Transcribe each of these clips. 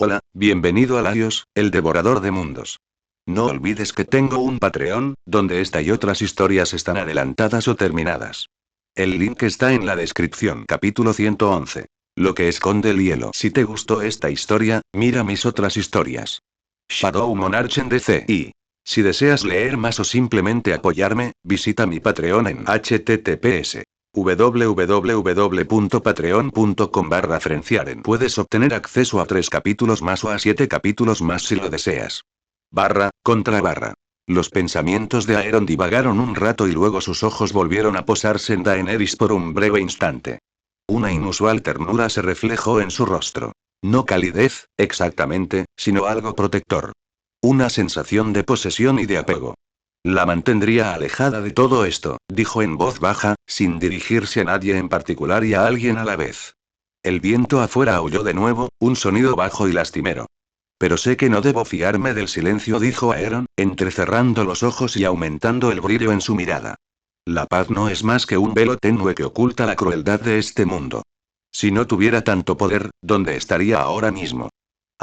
Hola, bienvenido a Laios, el devorador de mundos. No olvides que tengo un Patreon, donde esta y otras historias están adelantadas o terminadas. El link está en la descripción. Capítulo 111. Lo que esconde el hielo. Si te gustó esta historia, mira mis otras historias. Shadow Monarch en DC. Y si deseas leer más o simplemente apoyarme, visita mi Patreon en https www.patreon.com/frenciaren. Puedes obtener acceso a 3 capítulos más o a 7 capítulos más si lo deseas. Los pensamientos de Aeron divagaron un rato y luego sus ojos volvieron a posarse en Daenerys por un breve instante. Una inusual ternura se reflejó en su rostro. No calidez, exactamente, sino algo protector. Una sensación de posesión y de apego. La mantendría alejada de todo esto, dijo en voz baja, sin dirigirse a nadie en particular y a alguien a la vez. El viento afuera aulló de nuevo, un sonido bajo y lastimero. Pero sé que no debo fiarme del silencio, dijo Aeron, entrecerrando los ojos y aumentando el brillo en su mirada. La paz no es más que un velo tenue que oculta la crueldad de este mundo. Si no tuviera tanto poder, ¿dónde estaría ahora mismo?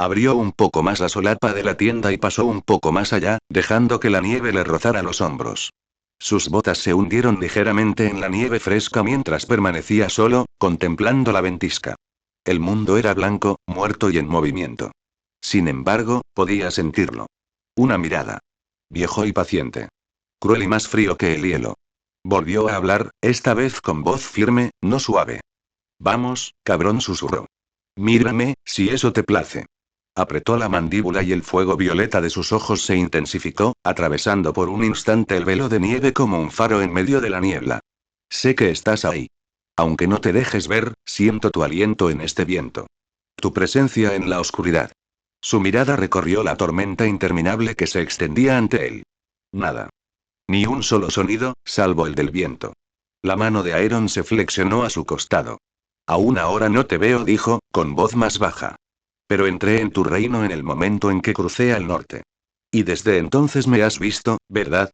Abrió un poco más la solapa de la tienda y pasó un poco más allá, dejando que la nieve le rozara los hombros. Sus botas se hundieron ligeramente en la nieve fresca mientras permanecía solo, contemplando la ventisca. El mundo era blanco, muerto y en movimiento. Sin embargo, podía sentirlo. Una mirada. Viejo y paciente. Cruel y más frío que el hielo. Volvió a hablar, esta vez con voz firme, no suave. Vamos, cabrón, susurró. Mírame, si eso te place. Apretó la mandíbula y el fuego violeta de sus ojos se intensificó, atravesando por un instante el velo de nieve como un faro en medio de la niebla. Sé que estás ahí. Aunque no te dejes ver, siento tu aliento en este viento. Tu presencia en la oscuridad. Su mirada recorrió la tormenta interminable que se extendía ante él. Nada. Ni un solo sonido, salvo el del viento. La mano de Aeron se flexionó a su costado. Aún ahora no te veo, dijo, con voz más baja. Pero entré en tu reino en el momento en que crucé al norte. Y desde entonces me has visto, ¿verdad?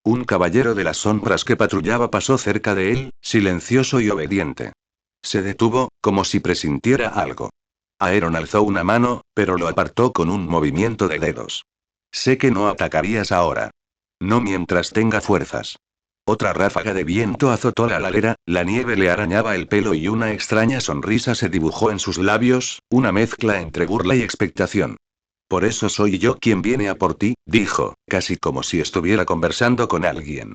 Un caballero de las sombras que patrullaba pasó cerca de él, silencioso y obediente. Se detuvo, como si presintiera algo. Aeron alzó una mano, pero lo apartó con un movimiento de dedos. Sé que no atacarías ahora. No mientras tenga fuerzas. Otra ráfaga de viento azotó la ladera, la nieve le arañaba el pelo y una extraña sonrisa se dibujó en sus labios, una mezcla entre burla y expectación. Por eso soy yo quien viene a por ti, dijo, casi como si estuviera conversando con alguien.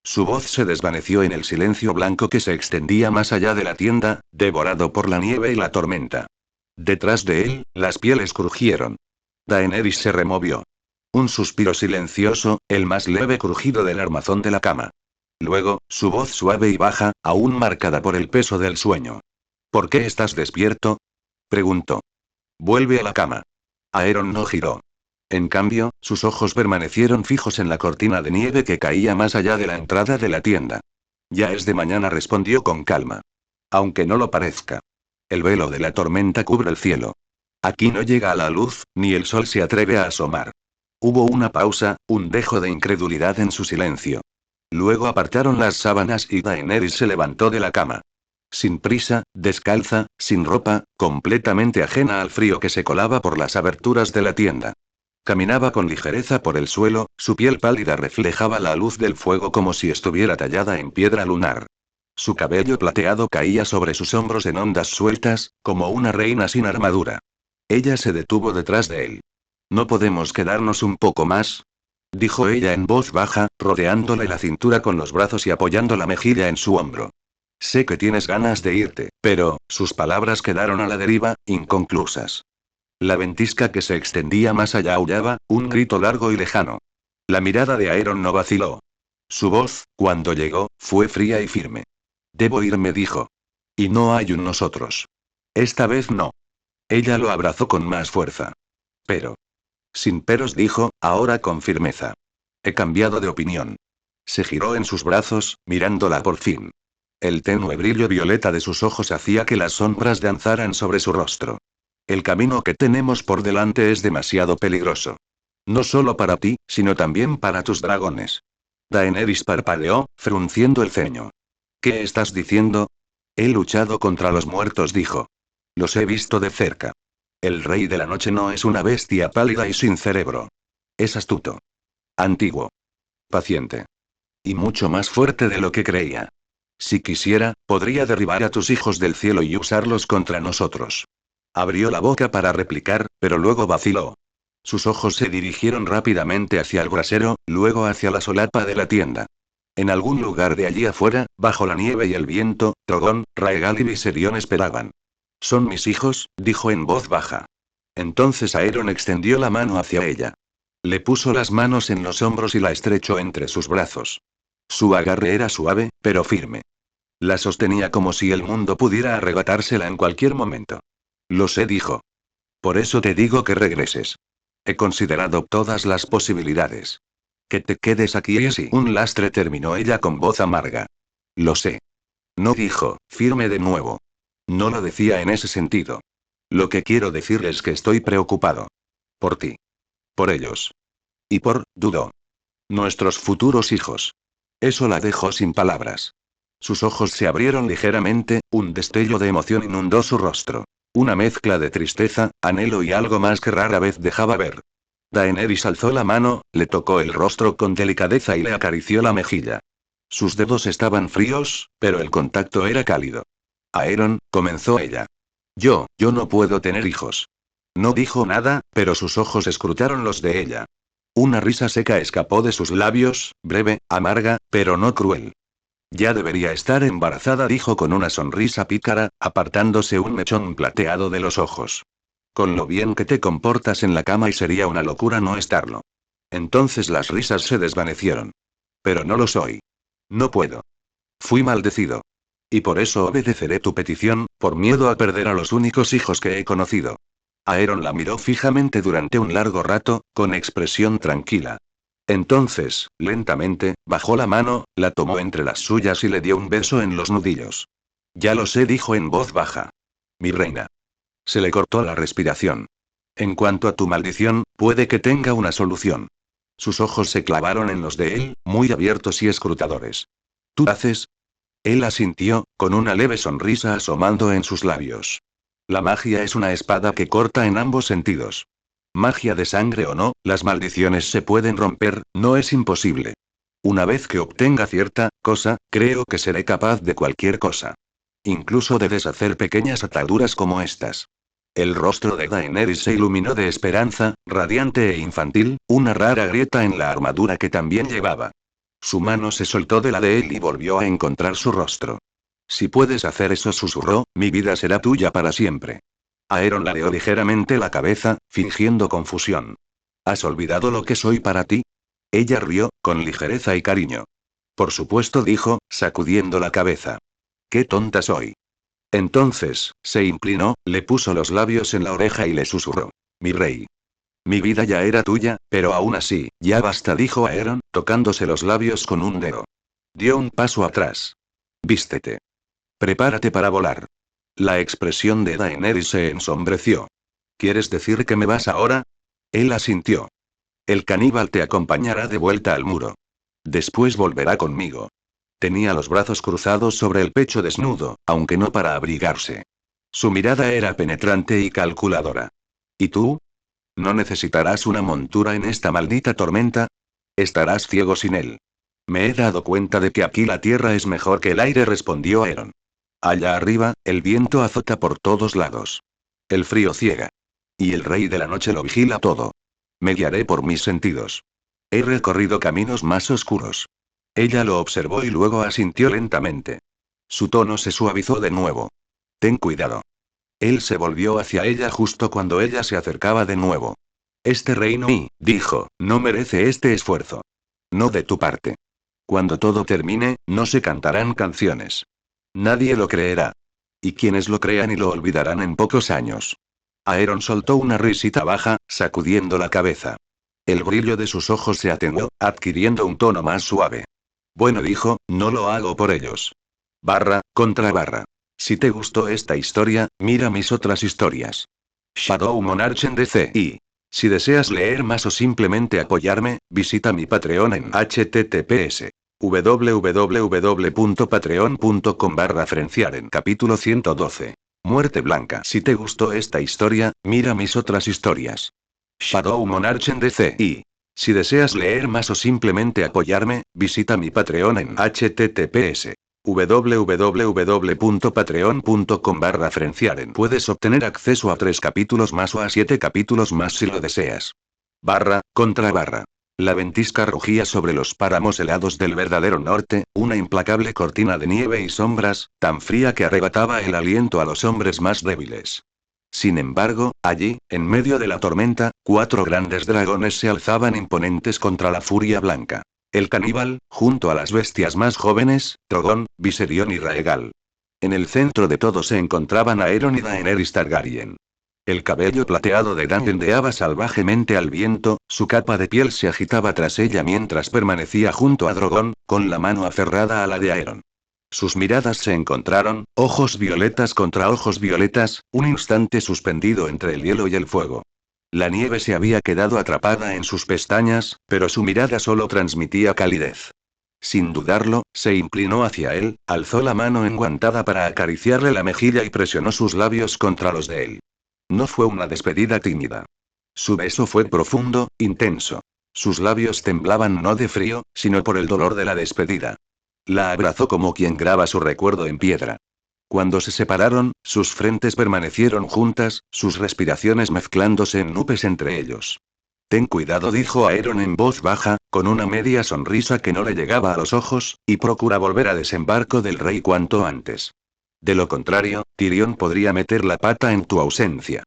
Su voz se desvaneció en el silencio blanco que se extendía más allá de la tienda, devorado por la nieve y la tormenta. Detrás de él, las pieles crujieron. Daenerys se removió. Un suspiro silencioso, el más leve crujido del armazón de la cama. Luego, su voz suave y baja, aún marcada por el peso del sueño. ¿Por qué estás despierto? Preguntó. Vuelve a la cama. Aeron no giró. En cambio, sus ojos permanecieron fijos en la cortina de nieve que caía más allá de la entrada de la tienda. Ya es de mañana, respondió con calma. Aunque no lo parezca. El velo de la tormenta cubre el cielo. Aquí no llega a la luz, ni el sol se atreve a asomar. Hubo una pausa, un dejo de incredulidad en su silencio. Luego apartaron las sábanas y Daenerys se levantó de la cama. Sin prisa, descalza, sin ropa, completamente ajena al frío que se colaba por las aberturas de la tienda. Caminaba con ligereza por el suelo, su piel pálida reflejaba la luz del fuego como si estuviera tallada en piedra lunar. Su cabello plateado caía sobre sus hombros en ondas sueltas, como una reina sin armadura. Ella se detuvo detrás de él. ¿No podemos quedarnos un poco más? Dijo ella en voz baja, rodeándole la cintura con los brazos y apoyando la mejilla en su hombro. Sé que tienes ganas de irte, pero, sus palabras quedaron a la deriva, inconclusas. La ventisca que se extendía más allá aullaba, un grito largo y lejano. La mirada de Aeron no vaciló. Su voz, cuando llegó, fue fría y firme. Debo irme, dijo. Y no hay un nosotros. Esta vez no. Ella lo abrazó con más fuerza. Pero. Sin peros, dijo, ahora con firmeza. He cambiado de opinión. Se giró en sus brazos, mirándola por fin. El tenue brillo violeta de sus ojos hacía que las sombras danzaran sobre su rostro. El camino que tenemos por delante es demasiado peligroso. No solo para ti, sino también para tus dragones. Daenerys parpadeó, frunciendo el ceño. ¿Qué estás diciendo? He luchado contra los muertos, dijo. Los he visto de cerca. El Rey de la Noche no es una bestia pálida y sin cerebro. Es astuto. Antiguo. Paciente. Y mucho más fuerte de lo que creía. Si quisiera, podría derribar a tus hijos del cielo y usarlos contra nosotros. Abrió la boca para replicar, pero luego vaciló. Sus ojos se dirigieron rápidamente hacia el brasero, luego hacia la solapa de la tienda. En algún lugar de allí afuera, bajo la nieve y el viento, Drogon, Raegal y Viserion esperaban. Son mis hijos, dijo en voz baja. Entonces Aeron extendió la mano hacia ella. Le puso las manos en los hombros y la estrechó entre sus brazos. Su agarre era suave, pero firme. La sostenía como si el mundo pudiera arrebatársela en cualquier momento. Lo sé, dijo. Por eso te digo que regreses. He considerado todas las posibilidades. Que te quedes aquí es un lastre, terminó ella con voz amarga. Lo sé. No, dijo, firme de nuevo. No lo decía en ese sentido. Lo que quiero decir es que estoy preocupado. Por ti. Por ellos. Y por, dudó. Nuestros futuros hijos. Eso la dejó sin palabras. Sus ojos se abrieron ligeramente, un destello de emoción inundó su rostro. Una mezcla de tristeza, anhelo y algo más que rara vez dejaba ver. Daenerys alzó la mano, le tocó el rostro con delicadeza y le acarició la mejilla. Sus dedos estaban fríos, pero el contacto era cálido. Aeron, comenzó ella. Yo no puedo tener hijos. No dijo nada, pero sus ojos escrutaron los de ella. Una risa seca escapó de sus labios, breve, amarga, pero no cruel. Ya debería estar embarazada, dijo con una sonrisa pícara, apartándose un mechón plateado de los ojos. Con lo bien que te comportas en la cama y sería una locura no estarlo. Entonces las risas se desvanecieron. Pero no lo soy. No puedo. Fui maldecido. Y por eso obedeceré tu petición, por miedo a perder a los únicos hijos que he conocido. Aeron la miró fijamente durante un largo rato, con expresión tranquila. Entonces, lentamente, bajó la mano, la tomó entre las suyas y le dio un beso en los nudillos. Ya lo sé, dijo en voz baja. Mi reina. Se le cortó la respiración. En cuanto a tu maldición, puede que tenga una solución. Sus ojos se clavaron en los de él, muy abiertos y escrutadores. ¿Tú haces? Él asintió, con una leve sonrisa asomando en sus labios. La magia es una espada que corta en ambos sentidos. Magia de sangre o no, las maldiciones se pueden romper, no es imposible. Una vez que obtenga cierta cosa, creo que seré capaz de cualquier cosa. Incluso de deshacer pequeñas ataduras como estas. El rostro de Daenerys se iluminó de esperanza, radiante e infantil, una rara grieta en la armadura que también llevaba. Su mano se soltó de la de él y volvió a encontrar su rostro. Si puedes hacer eso, susurró, mi vida será tuya para siempre. Aeron ladeó ligeramente la cabeza, fingiendo confusión. ¿Has olvidado lo que soy para ti? Ella rió, con ligereza y cariño. Por supuesto, dijo, sacudiendo la cabeza. Qué tonta soy. Entonces, se inclinó, le puso los labios en la oreja y le susurró. Mi rey. Mi vida ya era tuya, pero aún así, ya basta, dijo Aeron, tocándose los labios con un dedo. Dio un paso atrás. Vístete. Prepárate para volar. La expresión de Daenerys se ensombreció. ¿Quieres decir que me vas ahora? Él asintió. El caníbal te acompañará de vuelta al muro. Después volverá conmigo. Tenía los brazos cruzados sobre el pecho desnudo, aunque no para abrigarse. Su mirada era penetrante y calculadora. ¿Y tú? ¿No necesitarás una montura en esta maldita tormenta? Estarás ciego sin él. Me he dado cuenta de que aquí la tierra es mejor que el aire, respondió Aeron. Allá arriba, el viento azota por todos lados. El frío ciega. Y el rey de la noche lo vigila todo. Me guiaré por mis sentidos. He recorrido caminos más oscuros. Ella lo observó y luego asintió lentamente. Su tono se suavizó de nuevo. Ten cuidado. Él se volvió hacia ella justo cuando ella se acercaba de nuevo. Este reino, dijo, no merece este esfuerzo. No de tu parte. Cuando todo termine, no se cantarán canciones. Nadie lo creerá. Y quienes lo crean y lo olvidarán en pocos años. Aeron soltó una risita baja, sacudiendo la cabeza. El brillo de sus ojos se atenuó, adquiriendo un tono más suave. Bueno, dijo, no lo hago por ellos. Contra barra. Si te gustó esta historia, mira mis otras historias. Shadow Monarch en DC. Y si deseas leer más o simplemente apoyarme, visita mi Patreon en https www.patreon.com/frenciaren. Capítulo 112. Muerte Blanca. Si te gustó esta historia, mira mis otras historias. Shadow Monarch en DCI. Si deseas leer más o simplemente apoyarme, visita mi Patreon en https www.patreon.com/frenciaren. Puedes obtener acceso a 3 capítulos más o a 7 capítulos más si lo deseas. /. La ventisca rugía sobre los páramos helados del verdadero norte, una implacable cortina de nieve y sombras, tan fría que arrebataba el aliento a los hombres más débiles. Sin embargo, allí, en medio de la tormenta, 4 grandes dragones se alzaban imponentes contra la furia blanca. El caníbal, junto a las bestias más jóvenes, Drogon, Viserion y Raegal. En el centro de todo se encontraban Aeron y Daenerys Targaryen. El cabello plateado de Dan ondeaba salvajemente al viento, su capa de piel se agitaba tras ella mientras permanecía junto a Drogon, con la mano aferrada a la de Aeron. Sus miradas se encontraron, ojos violetas contra ojos violetas, un instante suspendido entre el hielo y el fuego. La nieve se había quedado atrapada en sus pestañas, pero su mirada solo transmitía calidez. Sin dudarlo, se inclinó hacia él, alzó la mano enguantada para acariciarle la mejilla y presionó sus labios contra los de él. No fue una despedida tímida. Su beso fue profundo, intenso. Sus labios temblaban no de frío, sino por el dolor de la despedida. La abrazó como quien graba su recuerdo en piedra. Cuando se separaron, sus frentes permanecieron juntas, sus respiraciones mezclándose en nubes entre ellos. Ten cuidado, dijo Aeron en voz baja, con una media sonrisa que no le llegaba a los ojos, y procura volver a desembarco del rey cuanto antes. De lo contrario, Tyrion podría meter la pata en tu ausencia.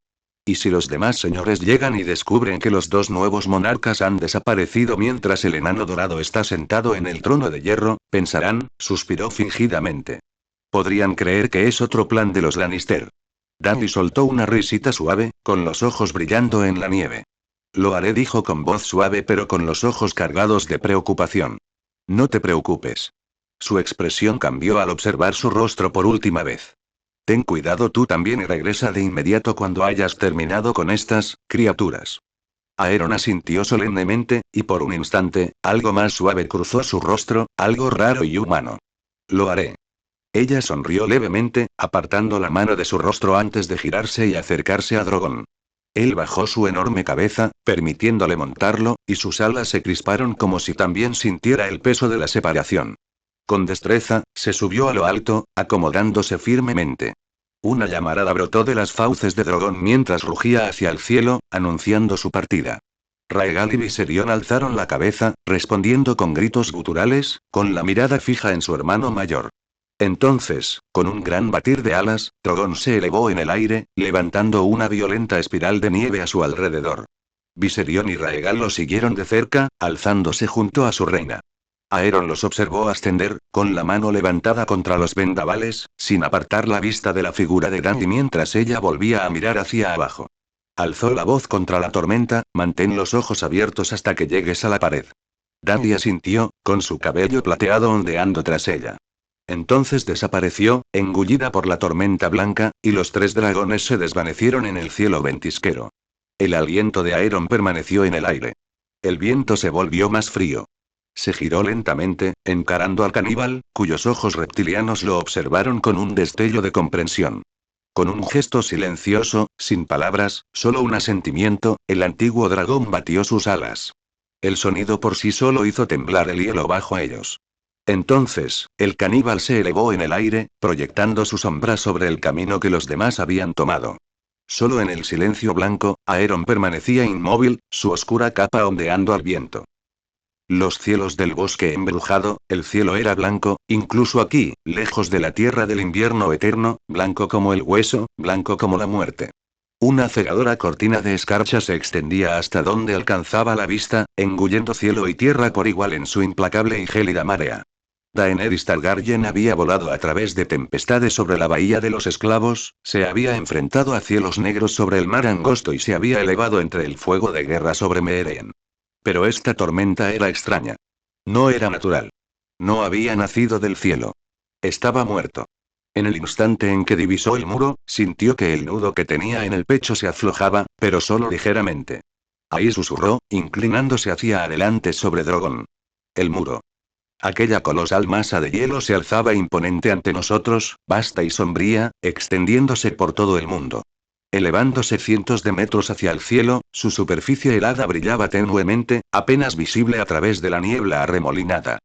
Y si los demás señores llegan y descubren que los 2 nuevos monarcas han desaparecido mientras el enano dorado está sentado en el trono de hierro, pensarán, suspiró fingidamente. Podrían creer que es otro plan de los Lannister. Dany soltó una risita suave, con los ojos brillando en la nieve. Lo haré, dijo con voz suave pero con los ojos cargados de preocupación. No te preocupes. Su expresión cambió al observar su rostro por última vez. Ten cuidado tú también y regresa de inmediato cuando hayas terminado con estas criaturas. Aeron asintió solemnemente, y por un instante, algo más suave cruzó su rostro, algo raro y humano. Lo haré. Ella sonrió levemente, apartando la mano de su rostro antes de girarse y acercarse a Drogon. Él bajó su enorme cabeza, permitiéndole montarlo, y sus alas se crisparon como si también sintiera el peso de la separación. Con destreza, se subió a lo alto, acomodándose firmemente. Una llamarada brotó de las fauces de Drogon mientras rugía hacia el cielo, anunciando su partida. Raegal y Viserion alzaron la cabeza, respondiendo con gritos guturales, con la mirada fija en su hermano mayor. Entonces, con un gran batir de alas, Drogon se elevó en el aire, levantando una violenta espiral de nieve a su alrededor. Viserion y Raegal lo siguieron de cerca, alzándose junto a su reina. Aeron los observó ascender, con la mano levantada contra los vendavales, sin apartar la vista de la figura de Dany mientras ella volvía a mirar hacia abajo. Alzó la voz contra la tormenta: mantén los ojos abiertos hasta que llegues a la pared. Dany asintió, con su cabello plateado ondeando tras ella. Entonces desapareció, engullida por la tormenta blanca, y los 3 dragones se desvanecieron en el cielo ventisquero. El aliento de Aeron permaneció en el aire. El viento se volvió más frío. Se giró lentamente, encarando al caníbal, cuyos ojos reptilianos lo observaron con un destello de comprensión. Con un gesto silencioso, sin palabras, solo un asentimiento, el antiguo dragón batió sus alas. El sonido por sí solo hizo temblar el hielo bajo ellos. Entonces, el caníbal se elevó en el aire, proyectando su sombra sobre el camino que los demás habían tomado. Solo en el silencio blanco, Aeron permanecía inmóvil, su oscura capa ondeando al viento. Los cielos del bosque embrujado, el cielo era blanco, incluso aquí, lejos de la tierra del invierno eterno, blanco como el hueso, blanco como la muerte. Una cegadora cortina de escarcha se extendía hasta donde alcanzaba la vista, engullendo cielo y tierra por igual en su implacable y gélida marea. Daenerys Targaryen había volado a través de tempestades sobre la bahía de los esclavos, se había enfrentado a cielos negros sobre el mar angosto y se había elevado entre el fuego de guerra sobre Meereen. Pero esta tormenta era extraña. No era natural. No había nacido del cielo. Estaba muerto. En el instante en que divisó el muro, sintió que el nudo que tenía en el pecho se aflojaba, pero solo ligeramente. Ahí susurró, inclinándose hacia adelante sobre Drogon. El muro. Aquella colosal masa de hielo se alzaba imponente ante nosotros, vasta y sombría, extendiéndose por todo el mundo. Elevándose cientos de metros hacia el cielo, su superficie helada brillaba tenuemente, apenas visible a través de la niebla arremolinada.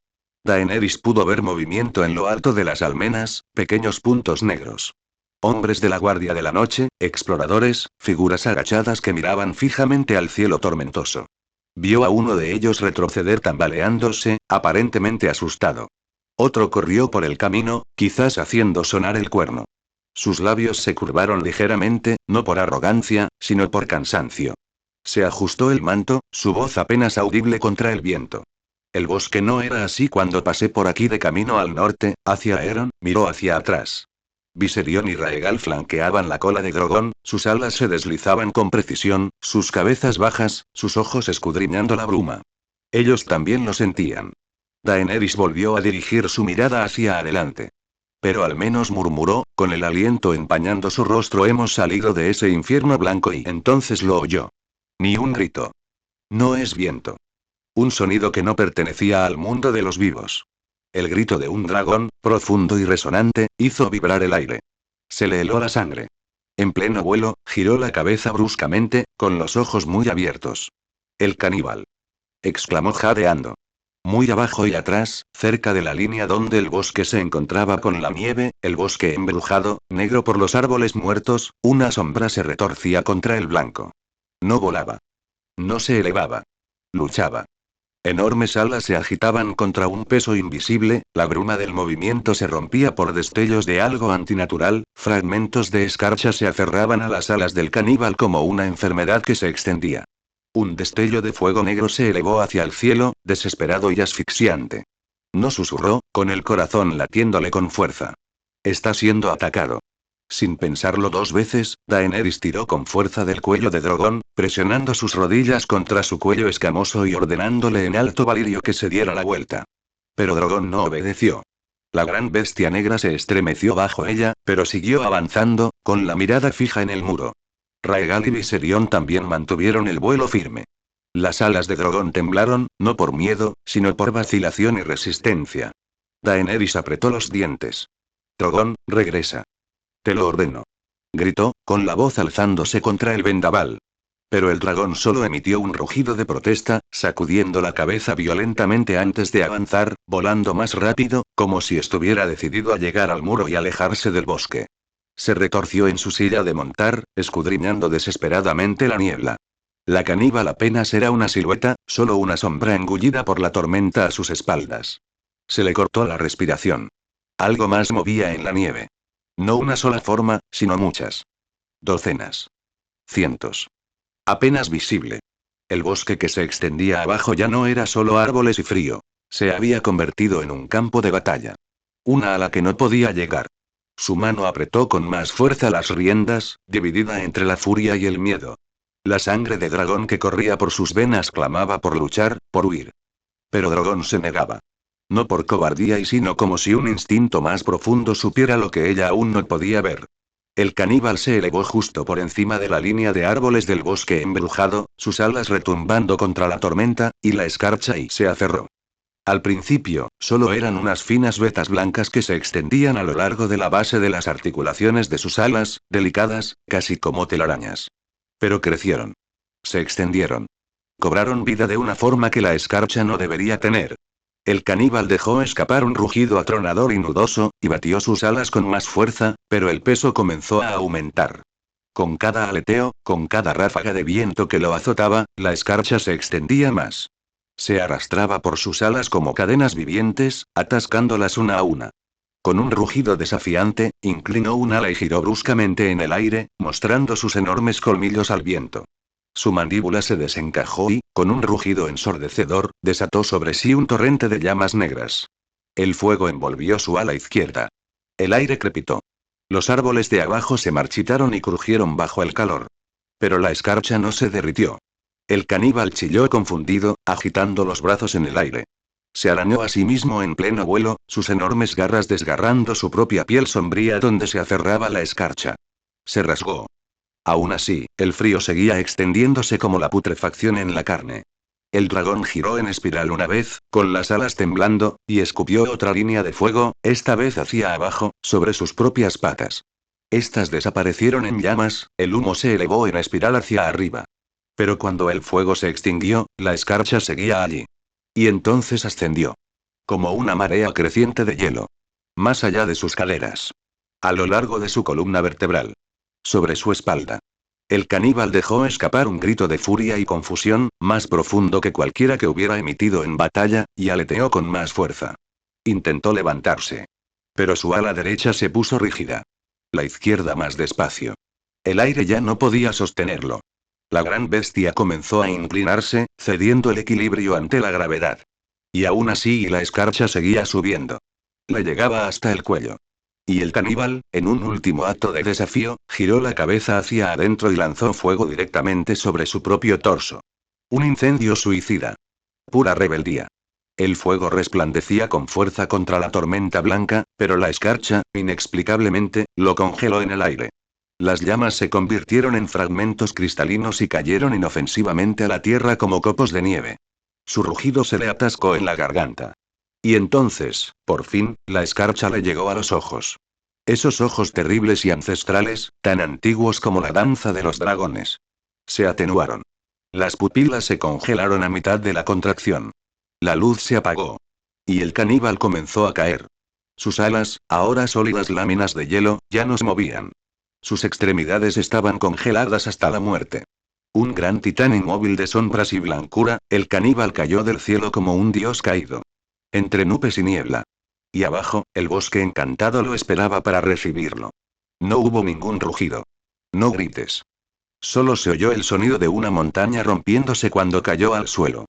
Daenerys pudo ver movimiento en lo alto de las almenas, pequeños puntos negros. Hombres de la Guardia de la Noche, exploradores, figuras agachadas que miraban fijamente al cielo tormentoso. Vio a uno de ellos retroceder tambaleándose, aparentemente asustado. Otro corrió por el camino, quizás haciendo sonar el cuerno. Sus labios se curvaron ligeramente, no por arrogancia, sino por cansancio. Se ajustó el manto, su voz apenas audible contra el viento. El bosque no era así cuando pasé por aquí de camino al norte, hacia Aeron, miró hacia atrás. Viserion y Raegal flanqueaban la cola de Drogon, sus alas se deslizaban con precisión, sus cabezas bajas, sus ojos escudriñando la bruma. Ellos también lo sentían. Daenerys volvió a dirigir su mirada hacia adelante. Pero al menos murmuró, con el aliento empañando su rostro: hemos salido de ese infierno blanco. Y entonces lo oyó. Ni un grito. No es viento. Un sonido que no pertenecía al mundo de los vivos. El grito de un dragón, profundo y resonante, hizo vibrar el aire. Se le heló la sangre. En pleno vuelo, giró la cabeza bruscamente, con los ojos muy abiertos. El caníbal. Exclamó jadeando. Muy abajo y atrás, cerca de la línea donde el bosque se encontraba con la nieve, el bosque embrujado, negro por los árboles muertos, una sombra se retorcía contra el blanco. No volaba. No se elevaba. Luchaba. Enormes alas se agitaban contra un peso invisible, la bruma del movimiento se rompía por destellos de algo antinatural, fragmentos de escarcha se aferraban a las alas del caníbal como una enfermedad que se extendía. Un destello de fuego negro se elevó hacia el cielo, desesperado y asfixiante. No susurró, con el corazón latiéndole con fuerza. Está siendo atacado. Sin pensarlo dos veces, Daenerys tiró con fuerza del cuello de Drogon, presionando sus rodillas contra su cuello escamoso y ordenándole en alto Valirio que se diera la vuelta. Pero Drogon no obedeció. La gran bestia negra se estremeció bajo ella, pero siguió avanzando, con la mirada fija en el muro. Raegal y Viserion también mantuvieron el vuelo firme. Las alas de Drogon temblaron, no por miedo, sino por vacilación y resistencia. Daenerys apretó los dientes. Drogon, regresa. Te lo ordeno. Gritó, con la voz alzándose contra el vendaval. Pero el dragón solo emitió un rugido de protesta, sacudiendo la cabeza violentamente antes de avanzar, volando más rápido, como si estuviera decidido a llegar al muro y alejarse del bosque. Se retorció en su silla de montar, escudriñando desesperadamente la niebla. La caníbal apenas era una silueta, solo una sombra engullida por la tormenta a sus espaldas. Se le cortó la respiración. Algo más movía en la nieve. No una sola forma, sino muchas. Docenas. Cientos. Apenas visible. El bosque que se extendía abajo ya no era solo árboles y frío. Se había convertido en un campo de batalla. Una a la que no podía llegar. Su mano apretó con más fuerza las riendas, dividida entre la furia y el miedo. La sangre de dragón que corría por sus venas clamaba por luchar, por huir. Pero Drogon se negaba. No por cobardía y sino como si un instinto más profundo supiera lo que ella aún no podía ver. El caníbal se elevó justo por encima de la línea de árboles del bosque embrujado, sus alas retumbando contra la tormenta, y la escarcha y se aferró. Al principio, solo eran unas finas vetas blancas que se extendían a lo largo de la base de las articulaciones de sus alas, delicadas, casi como telarañas. Pero crecieron. Se extendieron. Cobraron vida de una forma que la escarcha no debería tener. El caníbal dejó escapar un rugido atronador y nudoso, y batió sus alas con más fuerza, pero el peso comenzó a aumentar. Con cada aleteo, con cada ráfaga de viento que lo azotaba, la escarcha se extendía más. Se arrastraba por sus alas como cadenas vivientes, atascándolas una a una. Con un rugido desafiante, inclinó un ala y giró bruscamente en el aire, mostrando sus enormes colmillos al viento. Su mandíbula se desencajó y, con un rugido ensordecedor, desató sobre sí un torrente de llamas negras. El fuego envolvió su ala izquierda. El aire crepitó. Los árboles de abajo se marchitaron y crujieron bajo el calor. Pero la escarcha no se derritió. El caníbal chilló confundido, agitando los brazos en el aire. Se arañó a sí mismo en pleno vuelo, sus enormes garras desgarrando su propia piel sombría donde se aferraba la escarcha. Se rasgó. Aún así, el frío seguía extendiéndose como la putrefacción en la carne. El dragón giró en espiral una vez, con las alas temblando, y escupió otra línea de fuego, esta vez hacia abajo, sobre sus propias patas. Estas desaparecieron en llamas, el humo se elevó en espiral hacia arriba. Pero cuando el fuego se extinguió, la escarcha seguía allí. Y entonces ascendió. Como una marea creciente de hielo. Más allá de sus caderas. A lo largo de su columna vertebral. Sobre su espalda. El caníbal dejó escapar un grito de furia y confusión, más profundo que cualquiera que hubiera emitido en batalla, y aleteó con más fuerza. Intentó levantarse. Pero su ala derecha se puso rígida. La izquierda más despacio. El aire ya no podía sostenerlo. La gran bestia comenzó a inclinarse, cediendo el equilibrio ante la gravedad. Y aún así la escarcha seguía subiendo. Le llegaba hasta el cuello. Y el caníbal, en un último acto de desafío, giró la cabeza hacia adentro y lanzó fuego directamente sobre su propio torso. Un incendio suicida. Pura rebeldía. El fuego resplandecía con fuerza contra la tormenta blanca, pero la escarcha, inexplicablemente, lo congeló en el aire. Las llamas se convirtieron en fragmentos cristalinos y cayeron inofensivamente a la tierra como copos de nieve. Su rugido se le atascó en la garganta. Y entonces, por fin, la escarcha le llegó a los ojos. Esos ojos terribles y ancestrales, tan antiguos como la danza de los dragones. Se atenuaron. Las pupilas se congelaron a mitad de la contracción. La luz se apagó. Y el caníbal comenzó a caer. Sus alas, ahora sólidas láminas de hielo, ya no se movían. Sus extremidades estaban congeladas hasta la muerte. Un gran titán inmóvil de sombras y blancura, el caníbal cayó del cielo como un dios caído. Entre nubes y niebla. Y abajo, el bosque encantado lo esperaba para recibirlo. No hubo ningún rugido. No grites. Solo se oyó el sonido de una montaña rompiéndose cuando cayó al suelo.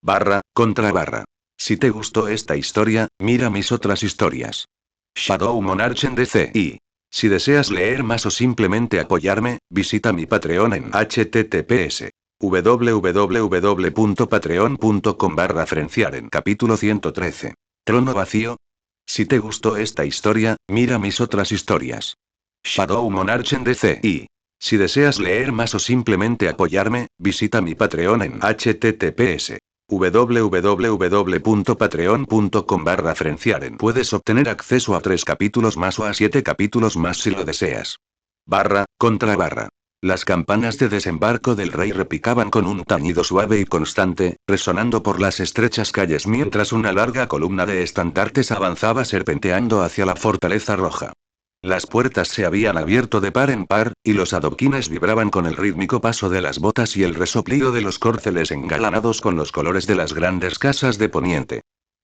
Barra, contra barra. Si te gustó esta historia, mira mis otras historias. Shadow Monarch en DCI. Si deseas leer más o simplemente apoyarme, visita mi Patreon en https www.patreon.com/Frenciaren. Capítulo 113. Trono vacío. Si te gustó esta historia, mira mis otras historias. Shadow Monarch en DCI. Si deseas leer más o simplemente apoyarme, visita mi Patreon en https www.patreon.com/Frenciaren. Puedes obtener acceso a 3 capítulos más o a 7 capítulos más si lo deseas. Barra, contra barra. Las campanas de desembarco del rey repicaban con un tañido suave y constante, resonando por las estrechas calles mientras una larga columna de estandartes avanzaba serpenteando hacia la fortaleza roja. Las puertas se habían abierto de par en par, y los adoquines vibraban con el rítmico paso de las botas y el resoplido de los córceles engalanados con los colores de las grandes casas de Poniente.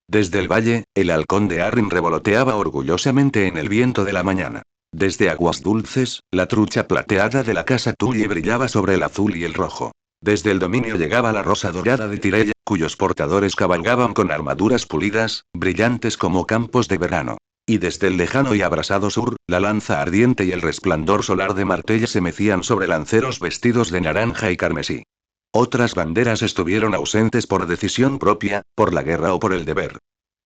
Desde el valle, el halcón de Arryn revoloteaba orgullosamente en el viento de la mañana. Desde Aguas Dulces, la trucha plateada de la casa Tully brillaba sobre el azul y el rojo. Desde el dominio llegaba la rosa dorada de Tyrell, cuyos portadores cabalgaban con armaduras pulidas, brillantes como campos de verano. Y desde el lejano y abrasado sur, la lanza ardiente y el resplandor solar de Martella se mecían sobre lanceros vestidos de naranja y carmesí. Otras banderas estuvieron ausentes por decisión propia, por la guerra o por el deber.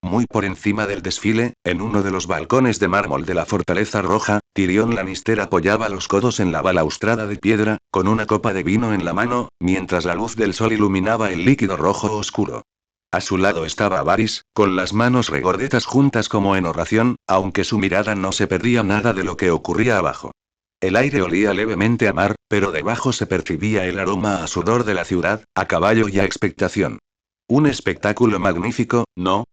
Muy por encima del desfile, en uno de los balcones de mármol de la fortaleza roja, Tyrion Lannister apoyaba los codos en la balaustrada de piedra, con una copa de vino en la mano, mientras la luz del sol iluminaba el líquido rojo oscuro. A su lado estaba Varys, con las manos regordetas juntas como en oración, aunque su mirada no se perdía nada de lo que ocurría abajo. El aire olía levemente a mar, pero debajo se percibía el aroma a sudor de la ciudad, a caballo y a expectación. Un espectáculo magnífico, ¿no?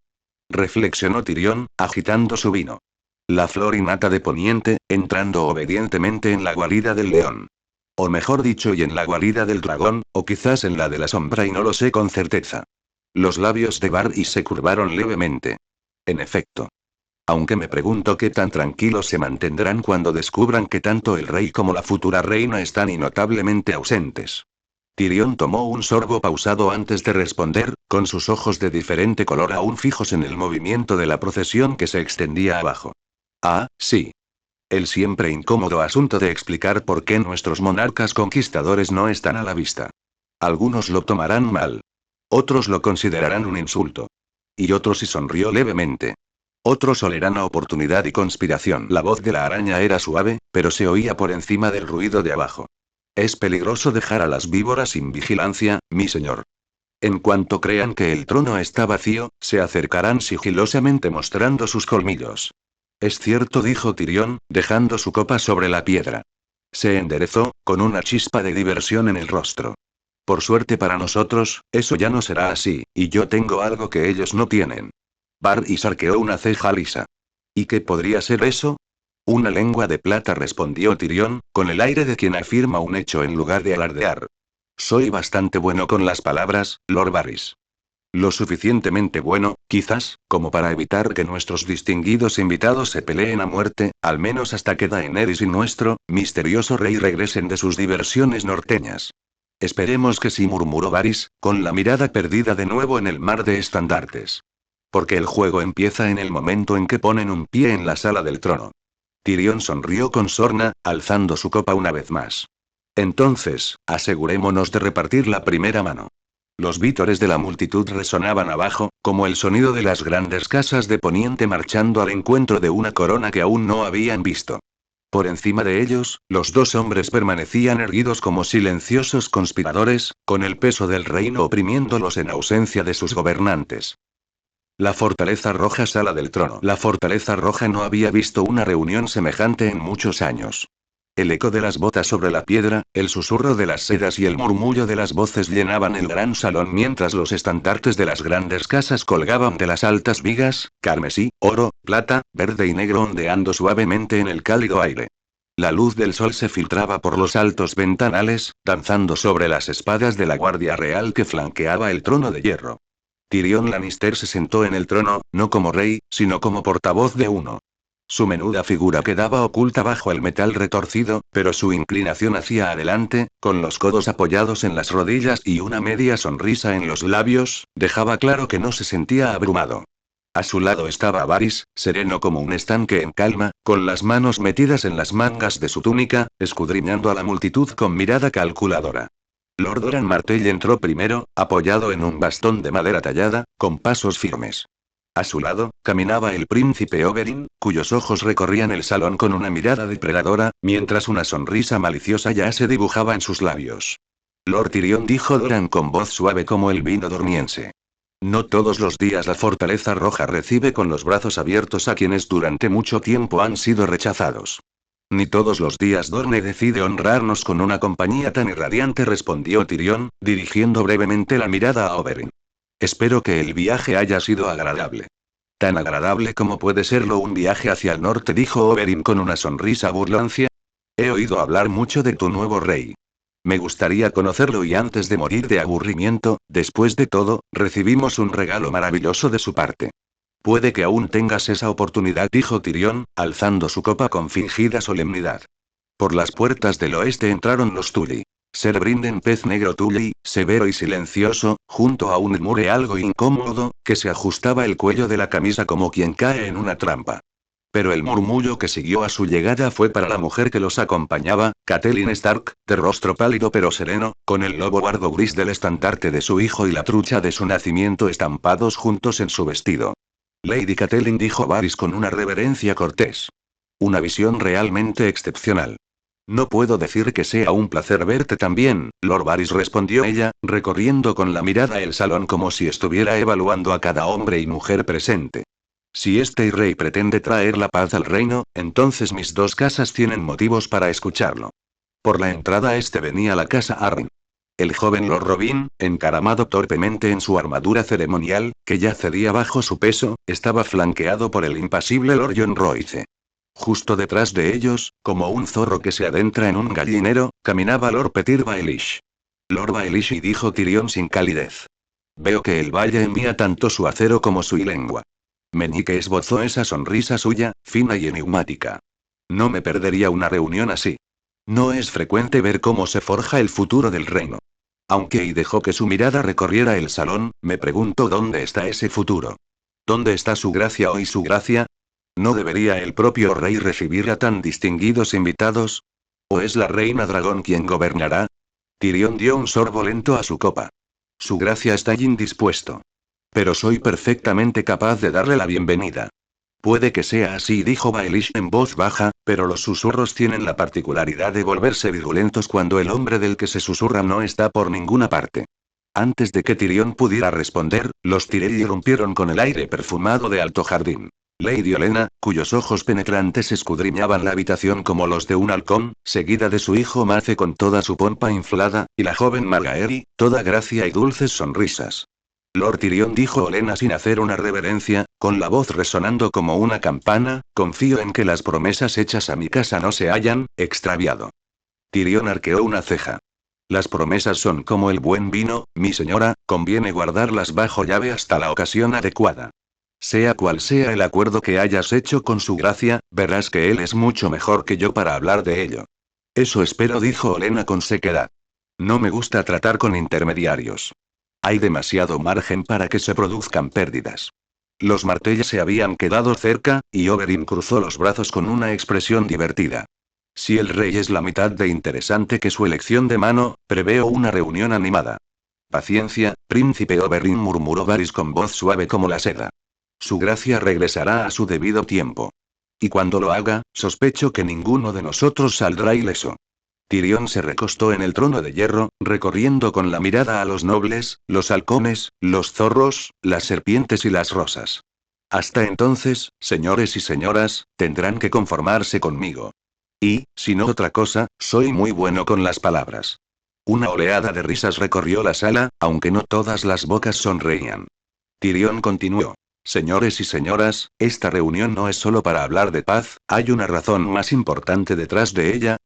Reflexionó Tyrion, agitando su vino. La flor innata de Poniente, entrando obedientemente en la guarida del león. O mejor dicho, y en la guarida del dragón, o quizás en la de la sombra y no lo sé con certeza. Los labios de Varys se curvaron levemente. En efecto. Aunque me pregunto qué tan tranquilos se mantendrán cuando descubran que tanto el rey como la futura reina están innotablemente ausentes. Tyrion tomó un sorbo pausado antes de responder, con sus ojos de diferente color aún fijos en el movimiento de la procesión que se extendía abajo. Ah, sí. El siempre incómodo asunto de explicar por qué nuestros monarcas conquistadores no están a la vista. Algunos lo tomarán mal. Otros lo considerarán un insulto. Y otros y sonrió levemente. Otros olerán a oportunidad y conspiración. La voz de la araña era suave, pero se oía por encima del ruido de abajo. Es peligroso dejar a las víboras sin vigilancia, mi señor. En cuanto crean que el trono está vacío, se acercarán sigilosamente mostrando sus colmillos. Es cierto, dijo Tyrion, dejando su copa sobre la piedra. Se enderezó, con una chispa de diversión en el rostro. Por suerte para nosotros, eso ya no será así, y yo tengo algo que ellos no tienen. Varys arqueó una ceja lisa. ¿Y qué podría ser eso? Una lengua de plata, respondió Tyrion, con el aire de quien afirma un hecho en lugar de alardear. Soy bastante bueno con las palabras, Lord Varys. Lo suficientemente bueno, quizás, como para evitar que nuestros distinguidos invitados se peleen a muerte, al menos hasta que Daenerys y nuestro misterioso rey regresen de sus diversiones norteñas. Esperemos que sí, murmuró Varys, con la mirada perdida de nuevo en el mar de estandartes. Porque el juego empieza en el momento en que ponen un pie en la sala del trono. Tyrion sonrió con sorna, alzando su copa una vez más. Entonces, asegurémonos de repartir la primera mano. Los vítores de la multitud resonaban abajo, como el sonido de las grandes casas de Poniente marchando al encuentro de una corona que aún no habían visto. Por encima de ellos, los dos hombres permanecían erguidos como silenciosos conspiradores, con el peso del reino oprimiéndolos en ausencia de sus gobernantes. La Fortaleza Roja, sala del trono. La Fortaleza Roja no había visto una reunión semejante en muchos años. El eco de las botas sobre la piedra, el susurro de las sedas y el murmullo de las voces llenaban el gran salón mientras los estandartes de las grandes casas colgaban de las altas vigas, carmesí, oro, plata, verde y negro ondeando suavemente en el cálido aire. La luz del sol se filtraba por los altos ventanales, danzando sobre las espadas de la Guardia Real que flanqueaba el trono de hierro. Tyrion Lannister se sentó en el trono, no como rey, sino como portavoz de uno. Su menuda figura quedaba oculta bajo el metal retorcido, pero su inclinación hacia adelante, con los codos apoyados en las rodillas y una media sonrisa en los labios, dejaba claro que no se sentía abrumado. A su lado estaba Varys, sereno como un estanque en calma, con las manos metidas en las mangas de su túnica, escudriñando a la multitud con mirada calculadora. Lord Doran Martell entró primero, apoyado en un bastón de madera tallada, con pasos firmes. A su lado, caminaba el príncipe Oberyn, cuyos ojos recorrían el salón con una mirada depredadora, mientras una sonrisa maliciosa ya se dibujaba en sus labios. Lord Tyrion, dijo Doran con voz suave como el vino dormiense. No todos los días la Fortaleza Roja recibe con los brazos abiertos a quienes durante mucho tiempo han sido rechazados. Ni todos los días Dorne decide honrarnos con una compañía tan irradiante, respondió Tyrion, dirigiendo brevemente la mirada a Oberyn. Espero que el viaje haya sido agradable. Tan agradable como puede serlo un viaje hacia el norte, dijo Oberyn con una sonrisa burlancia. He oído hablar mucho de tu nuevo rey. Me gustaría conocerlo y antes de morir de aburrimiento, después de todo, recibimos un regalo maravilloso de su parte. Puede que aún tengas esa oportunidad, dijo Tyrion, alzando su copa con fingida solemnidad. Por las puertas del oeste entraron los Tully. Ser Brinden pez negro Tully, severo y silencioso, junto a un mure algo incómodo, que se ajustaba el cuello de la camisa como quien cae en una trampa. Pero el murmullo que siguió a su llegada fue para la mujer que los acompañaba, Catelyn Stark, de rostro pálido pero sereno, con el lobo guardo gris del estandarte de su hijo y la trucha de su nacimiento estampados juntos en su vestido. Lady Catelyn, dijo Varys con una reverencia cortés. Una visión realmente excepcional. No puedo decir que sea un placer verte también, Lord Varys, respondió ella, recorriendo con la mirada el salón como si estuviera evaluando a cada hombre y mujer presente. Si este rey pretende traer la paz al reino, entonces mis dos casas tienen motivos para escucharlo. Por la entrada este venía la casa Arryn. El joven Lord Robin, encaramado torpemente en su armadura ceremonial, que ya cedía bajo su peso, estaba flanqueado por el impasible Lord Jon Royce. Justo detrás de ellos, como un zorro que se adentra en un gallinero, caminaba Lord Petyr Baelish. Lord Baelish, dijo Tyrion sin calidez. Veo que el valle envía tanto su acero como su lengua. Meñique esbozó esa sonrisa suya, fina y enigmática. No me perdería una reunión así. No es frecuente ver cómo se forja el futuro del reino. Aunque y dejó que su mirada recorriera el salón, me pregunto dónde está ese futuro. ¿Dónde está su gracia hoy, su gracia? ¿No debería el propio rey recibir a tan distinguidos invitados? ¿O es la reina dragón quien gobernará? Tyrion dio un sorbo lento a su copa. Su gracia está indispuesto. Pero soy perfectamente capaz de darle la bienvenida. Puede que sea así, dijo Baelish en voz baja, pero los susurros tienen la particularidad de volverse virulentos cuando el hombre del que se susurra no está por ninguna parte. Antes de que Tyrion pudiera responder, los Tyrell irrumpieron con el aire perfumado de Alto Jardín. Lady Olenna, cuyos ojos penetrantes escudriñaban la habitación como los de un halcón, seguida de su hijo Mace con toda su pompa inflada, y la joven Margaery, toda gracia y dulces sonrisas. Lord Tyrion, dijo Olenna sin hacer una reverencia, con la voz resonando como una campana, confío en que las promesas hechas a mi casa no se hayan extraviado. Tyrion arqueó una ceja. Las promesas son como el buen vino, mi señora, conviene guardarlas bajo llave hasta la ocasión adecuada. Sea cual sea el acuerdo que hayas hecho con su gracia, verás que él es mucho mejor que yo para hablar de ello. Eso espero, dijo Olenna con sequedad. No me gusta tratar con intermediarios. Hay demasiado margen para que se produzcan pérdidas. Los Martell se habían quedado cerca, y Oberyn cruzó los brazos con una expresión divertida. Si el rey es la mitad de interesante que su elección de mano, preveo una reunión animada. Paciencia, príncipe Oberyn, murmuró Varys con voz suave como la seda. Su gracia regresará a su debido tiempo. Y cuando lo haga, sospecho que ninguno de nosotros saldrá ileso. Tyrion se recostó en el trono de hierro, recorriendo con la mirada a los nobles, los halcones, los zorros, las serpientes y las rosas. Hasta entonces, señores y señoras, tendrán que conformarse conmigo. Y, si no otra cosa, soy muy bueno con las palabras. Una oleada de risas recorrió la sala, aunque no todas las bocas sonreían. Tyrion continuó. Señores y señoras, esta reunión no es solo para hablar de paz, hay una razón más importante detrás de ella,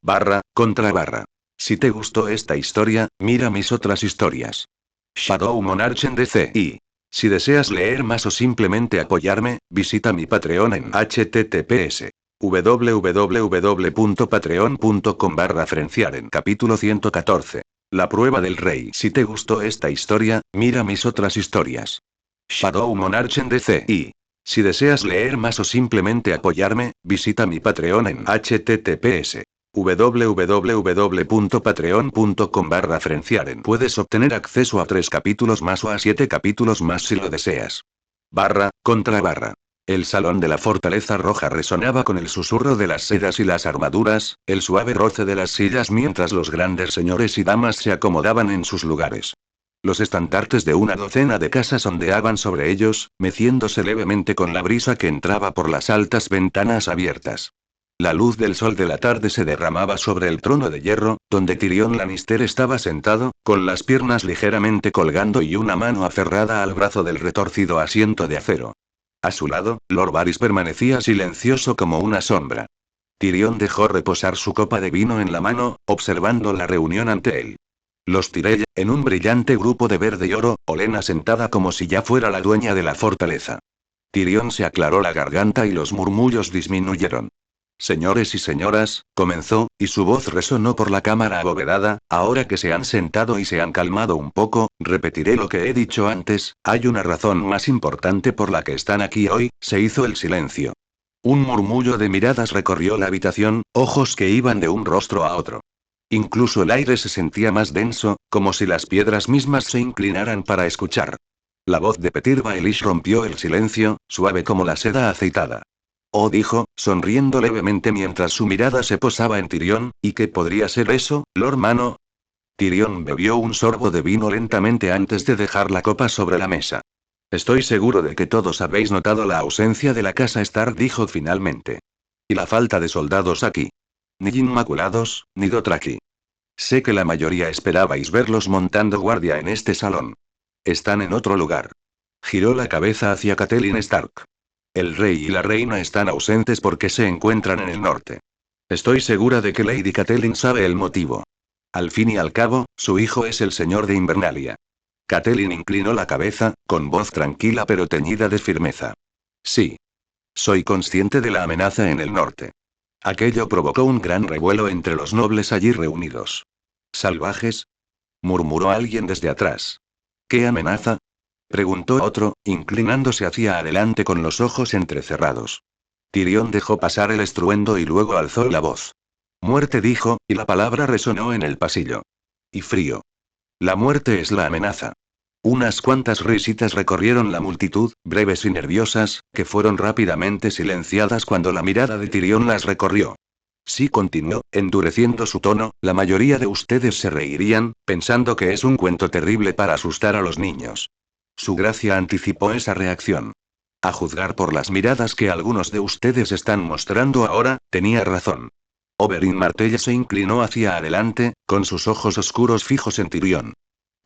contra. Si te gustó esta historia, mira mis otras historias. Shadow Monarch en DC. Y si deseas leer más o simplemente apoyarme, visita mi Patreon en https www.patreon.com/frenciaren. Capítulo 114. La prueba del rey. Si te gustó esta historia, mira mis otras historias. Shadow Monarch en DC. Y si deseas leer más o simplemente apoyarme, visita mi Patreon en https www.patreon.com/frenciaren. Puedes obtener acceso a 3 capítulos más o a 7 capítulos más si lo deseas. Contra. El salón de la fortaleza roja resonaba con el susurro de las sedas y las armaduras, el suave roce de las sillas mientras los grandes señores y damas se acomodaban en sus lugares. Los estandartes de una docena de casas ondeaban sobre ellos, meciéndose levemente con la brisa que entraba por las altas ventanas abiertas. La luz del sol de la tarde se derramaba sobre el trono de hierro, donde Tyrion Lannister estaba sentado, con las piernas ligeramente colgando y una mano aferrada al brazo del retorcido asiento de acero. A su lado, Lord Varys permanecía silencioso como una sombra. Tyrion dejó reposar su copa de vino en la mano, observando la reunión ante él. Los Tyrell, en un brillante grupo de verde y oro, Olenna sentada como si ya fuera la dueña de la fortaleza. Tyrion se aclaró la garganta y los murmullos disminuyeron. Señores y señoras, comenzó, y su voz resonó por la cámara abovedada, ahora que se han sentado y se han calmado un poco, repetiré lo que he dicho antes, hay una razón más importante por la que están aquí hoy. Se hizo el silencio. Un murmullo de miradas recorrió la habitación, ojos que iban de un rostro a otro. Incluso el aire se sentía más denso, como si las piedras mismas se inclinaran para escuchar. La voz de Petyr Baelish rompió el silencio, suave como la seda aceitada. Oh, dijo, sonriendo levemente mientras su mirada se posaba en Tyrion, ¿y qué podría ser eso, Lord Mano? Tyrion bebió un sorbo de vino lentamente antes de dejar la copa sobre la mesa. Estoy seguro de que todos habéis notado la ausencia de la casa Stark, dijo finalmente. Y la falta de soldados aquí. Ni Inmaculados, ni Dothraki. Sé que la mayoría esperabais verlos montando guardia en este salón. Están en otro lugar. Giró la cabeza hacia Catelyn Stark. El rey y la reina están ausentes porque se encuentran en el norte. Estoy segura de que Lady Catelyn sabe el motivo. Al fin y al cabo, su hijo es el señor de Invernalia. Catelyn inclinó la cabeza, con voz tranquila pero teñida de firmeza. Sí. Soy consciente de la amenaza en el norte. Aquello provocó un gran revuelo entre los nobles allí reunidos. ¿Salvajes? Murmuró alguien desde atrás. ¿Qué amenaza? Preguntó otro, inclinándose hacia adelante con los ojos entrecerrados. Tyrion dejó pasar el estruendo y luego alzó la voz. Muerte, dijo, y la palabra resonó en el pasillo. Y frío. La muerte es la amenaza. Unas cuantas risitas recorrieron la multitud, breves y nerviosas, que fueron rápidamente silenciadas cuando la mirada de Tyrion las recorrió. Sí, continuó, endureciendo su tono, la mayoría de ustedes se reirían, pensando que es un cuento terrible para asustar a los niños. Su gracia anticipó esa reacción. A juzgar por las miradas que algunos de ustedes están mostrando ahora, tenía razón. Oberyn Martell se inclinó hacia adelante, con sus ojos oscuros fijos en Tyrion.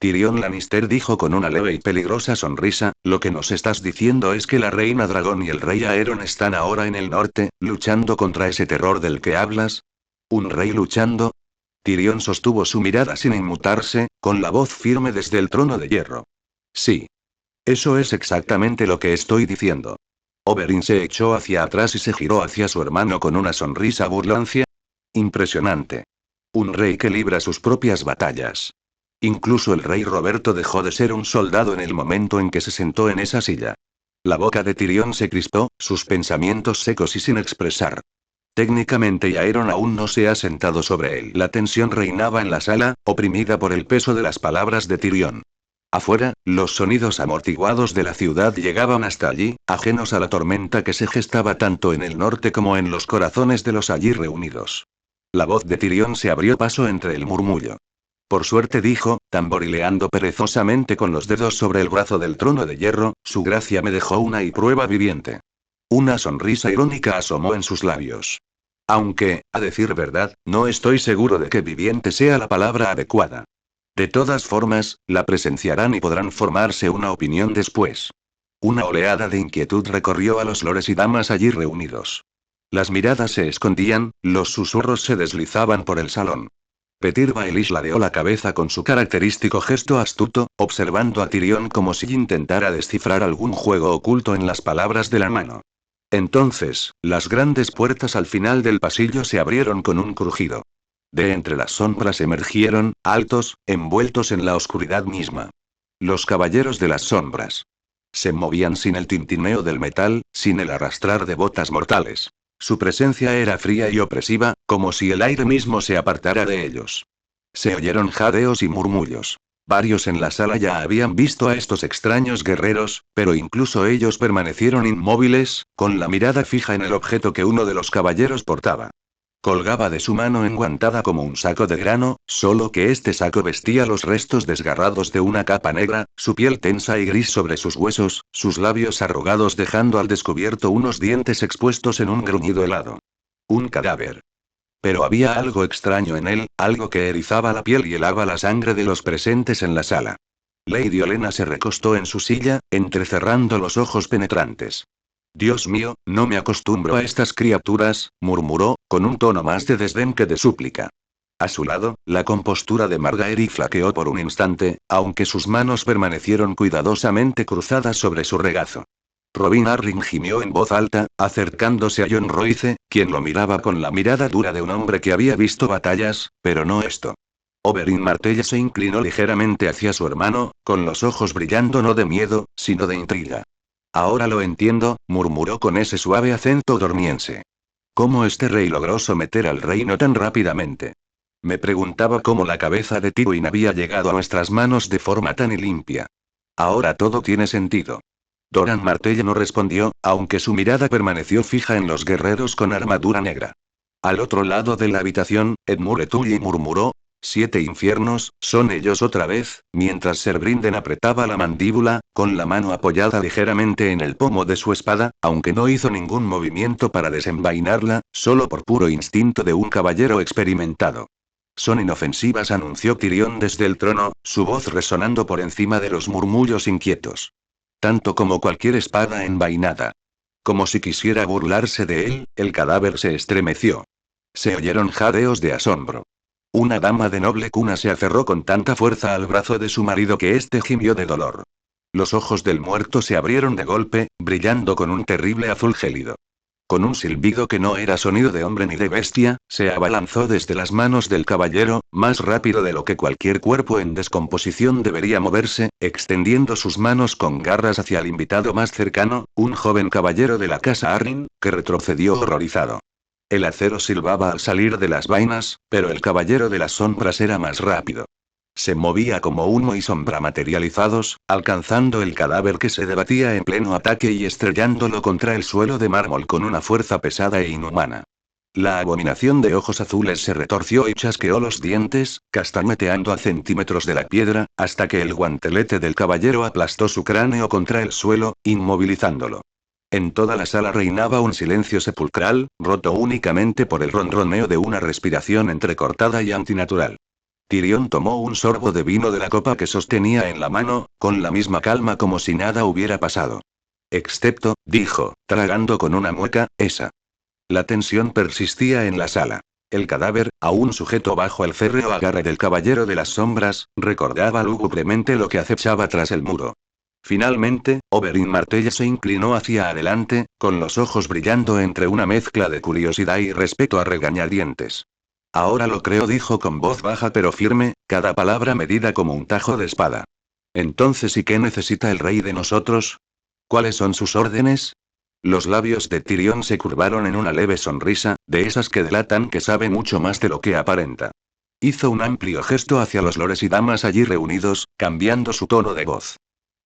Tyrion Lannister dijo con una leve y peligrosa sonrisa, lo que nos estás diciendo es que la reina dragón y el rey Aeron están ahora en el norte, luchando contra ese terror del que hablas. ¿Un rey luchando? Tyrion sostuvo su mirada sin inmutarse, con la voz firme desde el trono de hierro. Sí. Eso es exactamente lo que estoy diciendo. Oberyn se echó hacia atrás y se giró hacia su hermano con una sonrisa burlancia. Impresionante. Un rey que libra sus propias batallas. Incluso el rey Roberto dejó de ser un soldado en el momento en que se sentó en esa silla. La boca de Tyrion se crispó, sus pensamientos secos y sin expresar. Técnicamente Aeron aún no se ha sentado sobre él. La tensión reinaba en la sala, oprimida por el peso de las palabras de Tyrion. Afuera, los sonidos amortiguados de la ciudad llegaban hasta allí, ajenos a la tormenta que se gestaba tanto en el norte como en los corazones de los allí reunidos. La voz de Tyrion se abrió paso entre el murmullo. Por suerte dijo, tamborileando perezosamente con los dedos sobre el brazo del trono de hierro, su gracia me dejó una y prueba viviente. Una sonrisa irónica asomó en sus labios. Aunque, a decir verdad, no estoy seguro de que viviente sea la palabra adecuada. De todas formas, la presenciarán y podrán formarse una opinión después. Una oleada de inquietud recorrió a los lores y damas allí reunidos. Las miradas se escondían, los susurros se deslizaban por el salón. Petyr Baelish ladeó la cabeza con su característico gesto astuto, observando a Tyrion como si intentara descifrar algún juego oculto en las palabras de la mano. Entonces, las grandes puertas al final del pasillo se abrieron con un crujido. De entre las sombras emergieron, altos, envueltos en la oscuridad misma. Los caballeros de las sombras. Se movían sin el tintineo del metal, sin el arrastrar de botas mortales. Su presencia era fría y opresiva, como si el aire mismo se apartara de ellos. Se oyeron jadeos y murmullos. Varios en la sala ya habían visto a estos extraños guerreros, pero incluso ellos permanecieron inmóviles, con la mirada fija en el objeto que uno de los caballeros portaba. Colgaba de su mano enguantada como un saco de grano, solo que este saco vestía los restos desgarrados de una capa negra, su piel tensa y gris sobre sus huesos, sus labios arrugados dejando al descubierto unos dientes expuestos en un gruñido helado. Un cadáver. Pero había algo extraño en él, algo que erizaba la piel y helaba la sangre de los presentes en la sala. Lady Olenna se recostó en su silla, entrecerrando los ojos penetrantes. Dios mío, no me acostumbro a estas criaturas, murmuró, con un tono más de desdén que de súplica. A su lado, la compostura de Margaery flaqueó por un instante, aunque sus manos permanecieron cuidadosamente cruzadas sobre su regazo. Robin Arryn gimió en voz alta, acercándose a Jon Royce, quien lo miraba con la mirada dura de un hombre que había visto batallas, pero no esto. Oberyn Martell se inclinó ligeramente hacia su hermano, con los ojos brillando no de miedo, sino de intriga. Ahora lo entiendo, murmuró con ese suave acento dormiense. ¿Cómo este rey logró someter al reino tan rápidamente? Me preguntaba cómo la cabeza de Tywin había llegado a nuestras manos de forma tan limpia. Ahora todo tiene sentido. Doran Martell no respondió, aunque su mirada permaneció fija en los guerreros con armadura negra. Al otro lado de la habitación, Edmure Tully murmuró, 7 infiernos, son ellos otra vez, mientras Ser Brynden apretaba la mandíbula, con la mano apoyada ligeramente en el pomo de su espada, aunque no hizo ningún movimiento para desenvainarla, solo por puro instinto de un caballero experimentado. Son inofensivas, anunció Tyrion desde el trono, su voz resonando por encima de los murmullos inquietos. Tanto como cualquier espada envainada. Como si quisiera burlarse de él, el cadáver se estremeció. Se oyeron jadeos de asombro. Una dama de noble cuna se aferró con tanta fuerza al brazo de su marido que éste gimió de dolor. Los ojos del muerto se abrieron de golpe, brillando con un terrible azul gélido. Con un silbido que no era sonido de hombre ni de bestia, se abalanzó desde las manos del caballero, más rápido de lo que cualquier cuerpo en descomposición debería moverse, extendiendo sus manos con garras hacia el invitado más cercano, un joven caballero de la casa Arryn, que retrocedió horrorizado. El acero silbaba al salir de las vainas, pero el caballero de las sombras era más rápido. Se movía como humo y sombra materializados, alcanzando el cadáver que se debatía en pleno ataque y estrellándolo contra el suelo de mármol con una fuerza pesada e inhumana. La abominación de ojos azules se retorció y chasqueó los dientes, castañeteando a centímetros de la piedra, hasta que el guantelete del caballero aplastó su cráneo contra el suelo, inmovilizándolo. En toda la sala reinaba un silencio sepulcral, roto únicamente por el ronroneo de una respiración entrecortada y antinatural. Tyrion tomó un sorbo de vino de la copa que sostenía en la mano, con la misma calma como si nada hubiera pasado. Excepto, dijo, tragando con una mueca, esa. La tensión persistía en la sala. El cadáver, aún sujeto bajo el férreo agarre del caballero de las sombras, recordaba lúgubremente lo que acechaba tras el muro. Finalmente, Oberyn Martell se inclinó hacia adelante, con los ojos brillando entre una mezcla de curiosidad y respeto a regañadientes. Ahora lo creo, dijo con voz baja pero firme, cada palabra medida como un tajo de espada. Entonces, ¿y qué necesita el rey de nosotros? ¿Cuáles son sus órdenes? Los labios de Tyrion se curvaron en una leve sonrisa, de esas que delatan que sabe mucho más de lo que aparenta. Hizo un amplio gesto hacia los lores y damas allí reunidos, cambiando su tono de voz.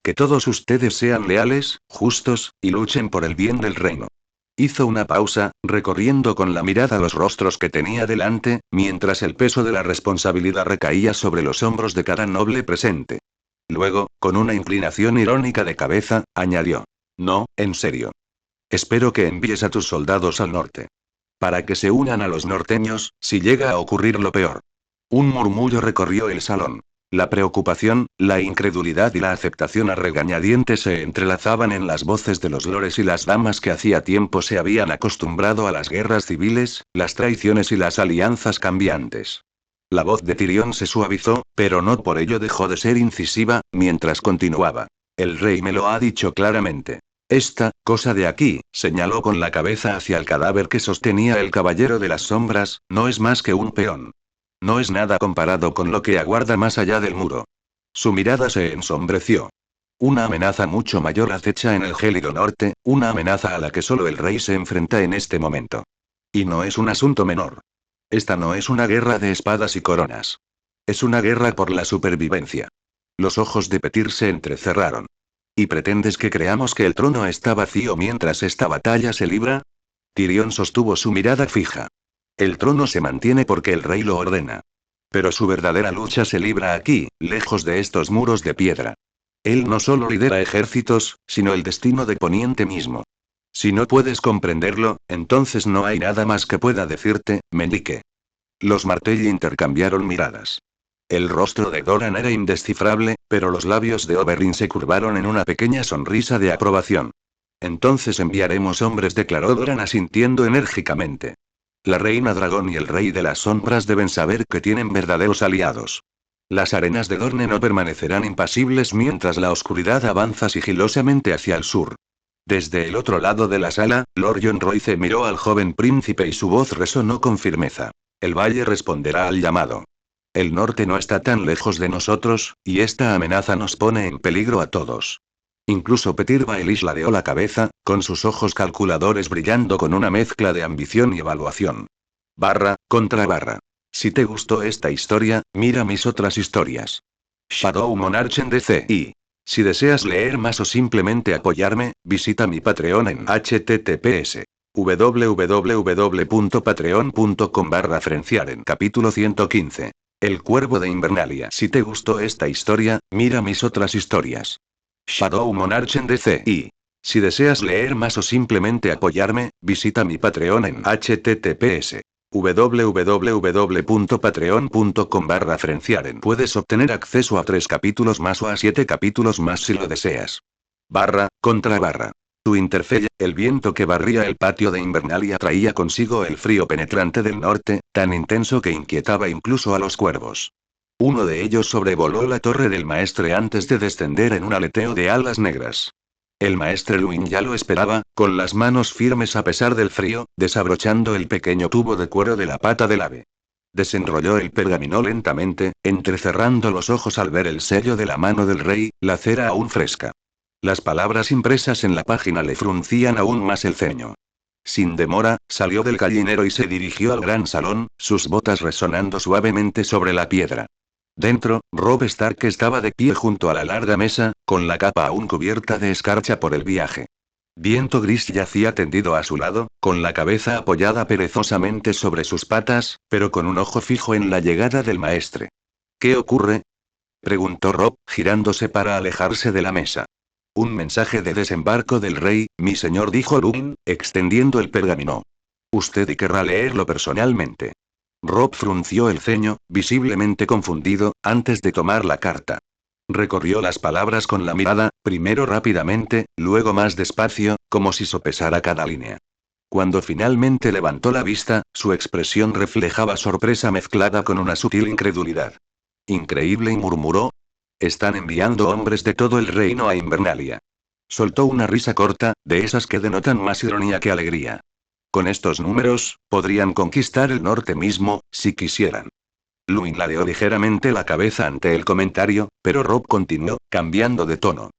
Que todos ustedes sean leales, justos, y luchen por el bien del reino. Hizo una pausa, recorriendo con la mirada los rostros que tenía delante, mientras el peso de la responsabilidad recaía sobre los hombros de cada noble presente. Luego, con una inclinación irónica de cabeza, añadió. No, en serio. Espero que envíes a tus soldados al norte. Para que se unan a los norteños, si llega a ocurrir lo peor. Un murmullo recorrió el salón. La preocupación, la incredulidad y la aceptación a regañadientes se entrelazaban en las voces de los lores y las damas que hacía tiempo se habían acostumbrado a las guerras civiles, las traiciones y las alianzas cambiantes. La voz de Tyrion se suavizó, pero no por ello dejó de ser incisiva, mientras continuaba. El rey me lo ha dicho claramente. Esta cosa de aquí, señaló con la cabeza hacia el cadáver que sostenía el caballero de las sombras, no es más que un peón. No es nada comparado con lo que aguarda más allá del muro. Su mirada se ensombreció. Una amenaza mucho mayor acecha en el gélido norte, una amenaza a la que solo el rey se enfrenta en este momento. Y no es un asunto menor. Esta no es una guerra de espadas y coronas. Es una guerra por la supervivencia. Los ojos de Petyr se entrecerraron. ¿Y pretendes que creamos que el trono está vacío mientras esta batalla se libra? Tyrion sostuvo su mirada fija. El trono se mantiene porque el rey lo ordena. Pero su verdadera lucha se libra aquí, lejos de estos muros de piedra. Él no solo lidera ejércitos, sino el destino de Poniente mismo. Si no puedes comprenderlo, entonces no hay nada más que pueda decirte, meñique. Los Martell intercambiaron miradas. El rostro de Doran era indescifrable, pero los labios de Oberyn se curvaron en una pequeña sonrisa de aprobación. Entonces enviaremos hombres, declaró Doran asintiendo enérgicamente. La reina dragón y el rey de las sombras deben saber que tienen verdaderos aliados. Las arenas de Dorne no permanecerán impasibles mientras la oscuridad avanza sigilosamente hacia el sur. Desde el otro lado de la sala, Lord Jon Royce miró al joven príncipe y su voz resonó con firmeza. El valle responderá al llamado. El norte no está tan lejos de nosotros, y esta amenaza nos pone en peligro a todos. Incluso Petyr Baelish ladeó la cabeza, con sus ojos calculadores brillando con una mezcla de ambición y evaluación. Barra, contra barra. Si te gustó esta historia, mira mis otras historias. Shadow Monarch en DC. Y si deseas leer más o simplemente apoyarme, visita mi Patreon en https www.patreon.com/Frenciaren. Capítulo 115. El Cuervo de Invernalia. Si te gustó esta historia, mira mis otras historias. Shadow Monarch en DC. Y si deseas leer más o simplemente apoyarme, visita mi Patreon en https www.patreon.com/Frenciaren. Puedes obtener acceso a 3 capítulos más o a 7 capítulos más si lo deseas. Barra, contra barra. Tu Interfell, el viento que barría el patio de Invernalia traía consigo el frío penetrante del norte, tan intenso que inquietaba incluso a los cuervos. Uno de ellos sobrevoló la torre del maestre antes de descender en un aleteo de alas negras. El maestre Luin ya lo esperaba, con las manos firmes a pesar del frío, desabrochando el pequeño tubo de cuero de la pata del ave. Desenrolló el pergamino lentamente, entrecerrando los ojos al ver el sello de la mano del rey, la cera aún fresca. Las palabras impresas en la página le fruncían aún más el ceño. Sin demora, salió del gallinero y se dirigió al gran salón, sus botas resonando suavemente sobre la piedra. Dentro, Robb Stark estaba de pie junto a la larga mesa, con la capa aún cubierta de escarcha por el viaje. Viento gris yacía tendido a su lado, con la cabeza apoyada perezosamente sobre sus patas, pero con un ojo fijo en la llegada del maestre. ¿Qué ocurre? Preguntó Rob, girándose para alejarse de la mesa. Un mensaje de desembarco del rey, mi señor, dijo Luin, extendiendo el pergamino. Usted querrá leerlo personalmente. Rob frunció el ceño, visiblemente confundido, antes de tomar la carta. Recorrió las palabras con la mirada, primero rápidamente, luego más despacio, como si sopesara cada línea. Cuando finalmente levantó la vista, su expresión reflejaba sorpresa mezclada con una sutil incredulidad. Increíble, y murmuró. Están enviando hombres de todo el reino a Invernalia. Soltó una risa corta, de esas que denotan más ironía que alegría. Con estos números, podrían conquistar el norte mismo, si quisieran. Luin ladeó ligeramente la cabeza ante el comentario, pero Rob continuó, cambiando de tono.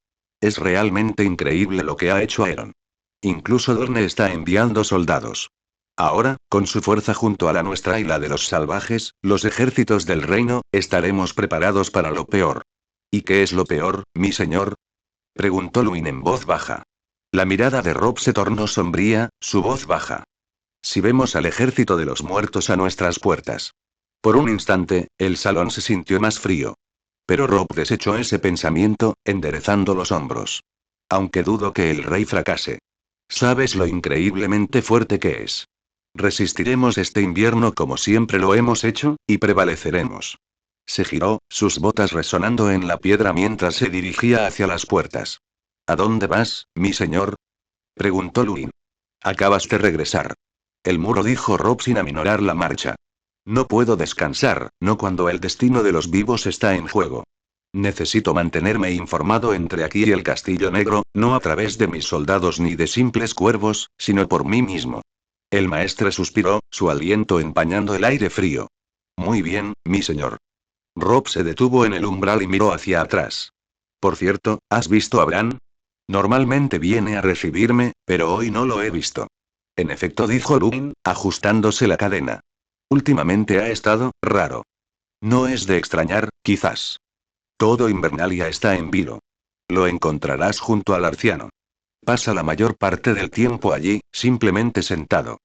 Es realmente increíble lo que ha hecho Aeron. Incluso Dorne está enviando soldados. Ahora, con su fuerza junto a la nuestra y la de los salvajes, los ejércitos del reino, estaremos preparados para lo peor. ¿Y qué es lo peor, mi señor? Preguntó Luin en voz baja. La mirada de Rob se tornó sombría, su voz baja. Si vemos al ejército de los muertos a nuestras puertas. Por un instante, el salón se sintió más frío. Pero Rob desechó ese pensamiento, enderezando los hombros. Aunque dudo que el rey fracase. ¿Sabes lo increíblemente fuerte que es? Resistiremos este invierno como siempre lo hemos hecho, y prevaleceremos. Se giró, sus botas resonando en la piedra mientras se dirigía hacia las puertas. ¿A dónde vas, mi señor? Preguntó Luin. Acabas de regresar. El muro, dijo Rob sin aminorar la marcha. No puedo descansar, no cuando el destino de los vivos está en juego. Necesito mantenerme informado entre aquí y el Castillo Negro, no a través de mis soldados ni de simples cuervos, sino por mí mismo. El maestre suspiró, su aliento empañando el aire frío. Muy bien, mi señor. Rob se detuvo en el umbral y miró hacia atrás. Por cierto, ¿has visto a Bran? Normalmente viene a recibirme, pero hoy no lo he visto. En efecto, dijo Luin, ajustándose la cadena. Últimamente ha estado raro. No es de extrañar, quizás. Todo Invernalia está en vilo. Lo encontrarás junto al arciano. Pasa la mayor parte del tiempo allí, simplemente sentado.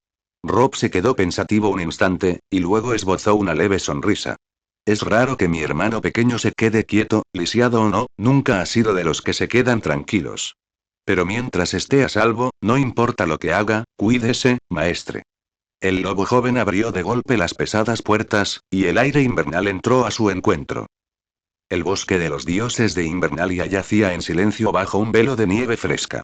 Rob se quedó pensativo un instante, y luego esbozó una leve sonrisa. Es raro que mi hermano pequeño se quede quieto, lisiado o no, nunca ha sido de los que se quedan tranquilos. Pero mientras esté a salvo, no importa lo que haga, cuídese, maestre. El lobo joven abrió de golpe las pesadas puertas, y el aire invernal entró a su encuentro. El bosque de los dioses de Invernalia yacía en silencio bajo un velo de nieve fresca.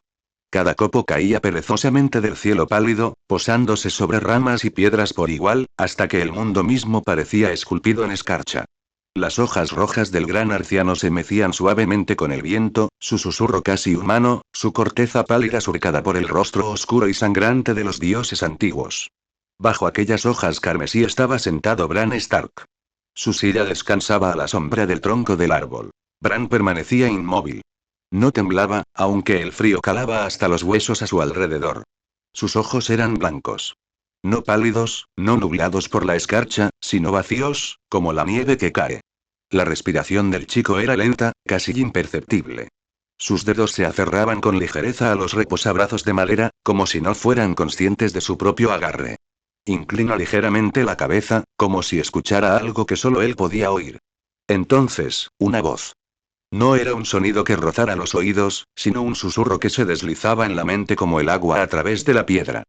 Cada copo caía perezosamente del cielo pálido, posándose sobre ramas y piedras por igual, hasta que el mundo mismo parecía esculpido en escarcha. Las hojas rojas del gran arciano se mecían suavemente con el viento, su susurro casi humano, su corteza pálida surcada por el rostro oscuro y sangrante de los dioses antiguos. Bajo aquellas hojas carmesí estaba sentado Bran Stark. Su silla descansaba a la sombra del tronco del árbol. Bran permanecía inmóvil. No temblaba, aunque el frío calaba hasta los huesos a su alrededor. Sus ojos eran blancos. No pálidos, no nublados por la escarcha, sino vacíos, como la nieve que cae. La respiración del chico era lenta, casi imperceptible. Sus dedos se aferraban con ligereza a los reposabrazos de madera, como si no fueran conscientes de su propio agarre. Inclinó ligeramente la cabeza, como si escuchara algo que solo él podía oír. Entonces, una voz. No era un sonido que rozara los oídos, sino un susurro que se deslizaba en la mente como el agua a través de la piedra.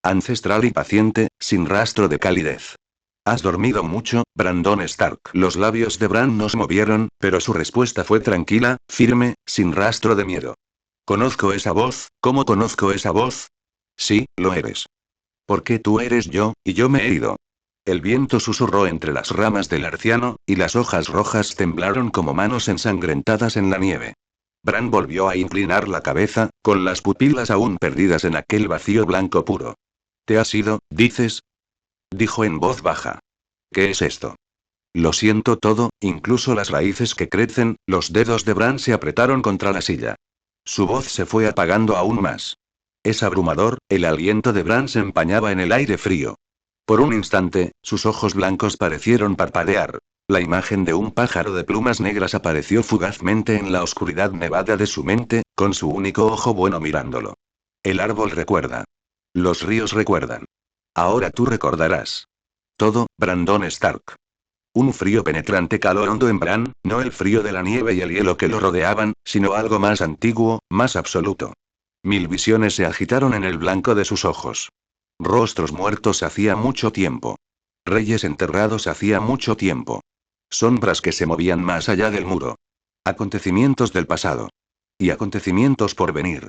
Ancestral y paciente, sin rastro de calidez. ¿Has dormido mucho, Brandon Stark? Los labios de Bran no se movieron, pero su respuesta fue tranquila, firme, sin rastro de miedo. ¿Conozco esa voz? ¿Cómo conozco esa voz? Sí, lo eres. Porque tú eres yo, y yo me he ido. El viento susurró entre las ramas del arciano, y las hojas rojas temblaron como manos ensangrentadas en la nieve. Bran volvió a inclinar la cabeza, con las pupilas aún perdidas en aquel vacío blanco puro. ¿Te has ido, dices? Dijo en voz baja. ¿Qué es esto? Lo siento todo, incluso las raíces que crecen. Los dedos de Bran se apretaron contra la silla. Su voz se fue apagando aún más. Es abrumador, el aliento de Bran se empañaba en el aire frío. Por un instante, sus ojos blancos parecieron parpadear. La imagen de un pájaro de plumas negras apareció fugazmente en la oscuridad nevada de su mente, con su único ojo bueno mirándolo. El árbol recuerda. Los ríos recuerdan. Ahora tú recordarás. Todo, Brandon Stark. Un frío penetrante caló hondo en Bran, no el frío de la nieve y el hielo que lo rodeaban, sino algo más antiguo, más absoluto. Mil visiones se agitaron en el blanco de sus ojos. Rostros muertos hacía mucho tiempo. Reyes enterrados hacía mucho tiempo. Sombras que se movían más allá del muro. Acontecimientos del pasado. Y acontecimientos por venir.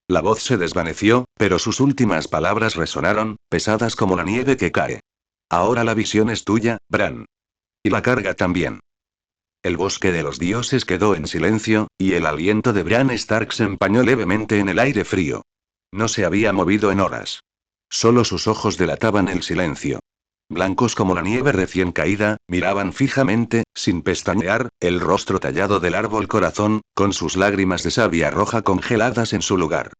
La voz se desvaneció, pero sus últimas palabras resonaron, pesadas como la nieve que cae. Ahora la visión es tuya, Bran. Y la carga también. El bosque de los dioses quedó en silencio, y el aliento de Bran Stark se empañó levemente en el aire frío. No se había movido en horas. Solo sus ojos delataban el silencio. Blancos como la nieve recién caída, miraban fijamente, sin pestañear, el rostro tallado del árbol corazón, con sus lágrimas de savia roja congeladas en su lugar.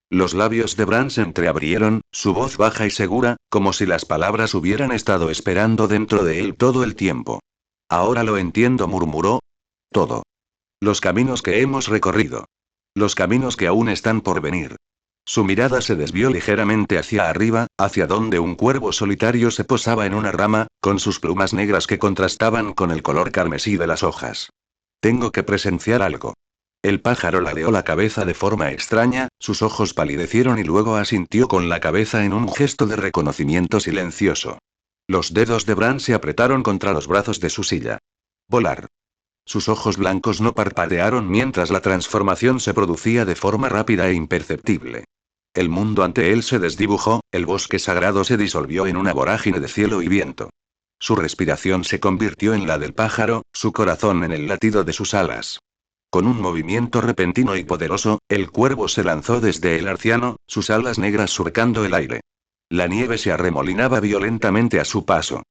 Los labios de Bran se entreabrieron, su voz baja y segura, como si las palabras hubieran estado esperando dentro de él todo el tiempo. Ahora lo entiendo, murmuró. Todo. Los caminos que hemos recorrido. Los caminos que aún están por venir. Su mirada se desvió ligeramente hacia arriba, hacia donde un cuervo solitario se posaba en una rama, con sus plumas negras que contrastaban con el color carmesí de las hojas. Tengo que presenciar algo. El pájaro ladeó la cabeza de forma extraña, sus ojos palidecieron y luego asintió con la cabeza en un gesto de reconocimiento silencioso. Los dedos de Bran se apretaron contra los brazos de su silla. Volar. Sus ojos blancos no parpadearon mientras la transformación se producía de forma rápida e imperceptible. El mundo ante él se desdibujó, el bosque sagrado se disolvió en una vorágine de cielo y viento. Su respiración se convirtió en la del pájaro, su corazón en el latido de sus alas. Con un movimiento repentino y poderoso, el cuervo se lanzó desde el arciano, sus alas negras surcando el aire. La nieve se arremolinaba violentamente a su paso.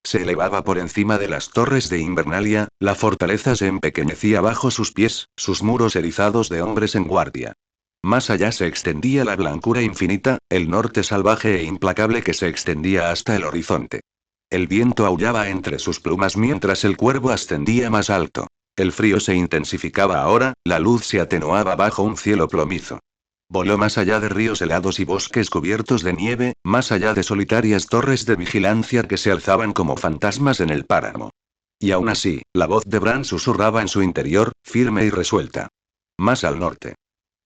Se elevaba por encima de las torres de Invernalia, la fortaleza se empequeñecía bajo sus pies, sus muros erizados de hombres en guardia. Más allá se extendía la blancura infinita, el norte salvaje e implacable que se extendía hasta el horizonte. El viento aullaba entre sus plumas mientras el cuervo ascendía más alto. El frío se intensificaba ahora, la luz se atenuaba bajo un cielo plomizo. Voló más allá de ríos helados y bosques cubiertos de nieve, más allá de solitarias torres de vigilancia que se alzaban como fantasmas en el páramo. Y aún así, la voz de Bran susurraba en su interior, firme y resuelta. Más al norte.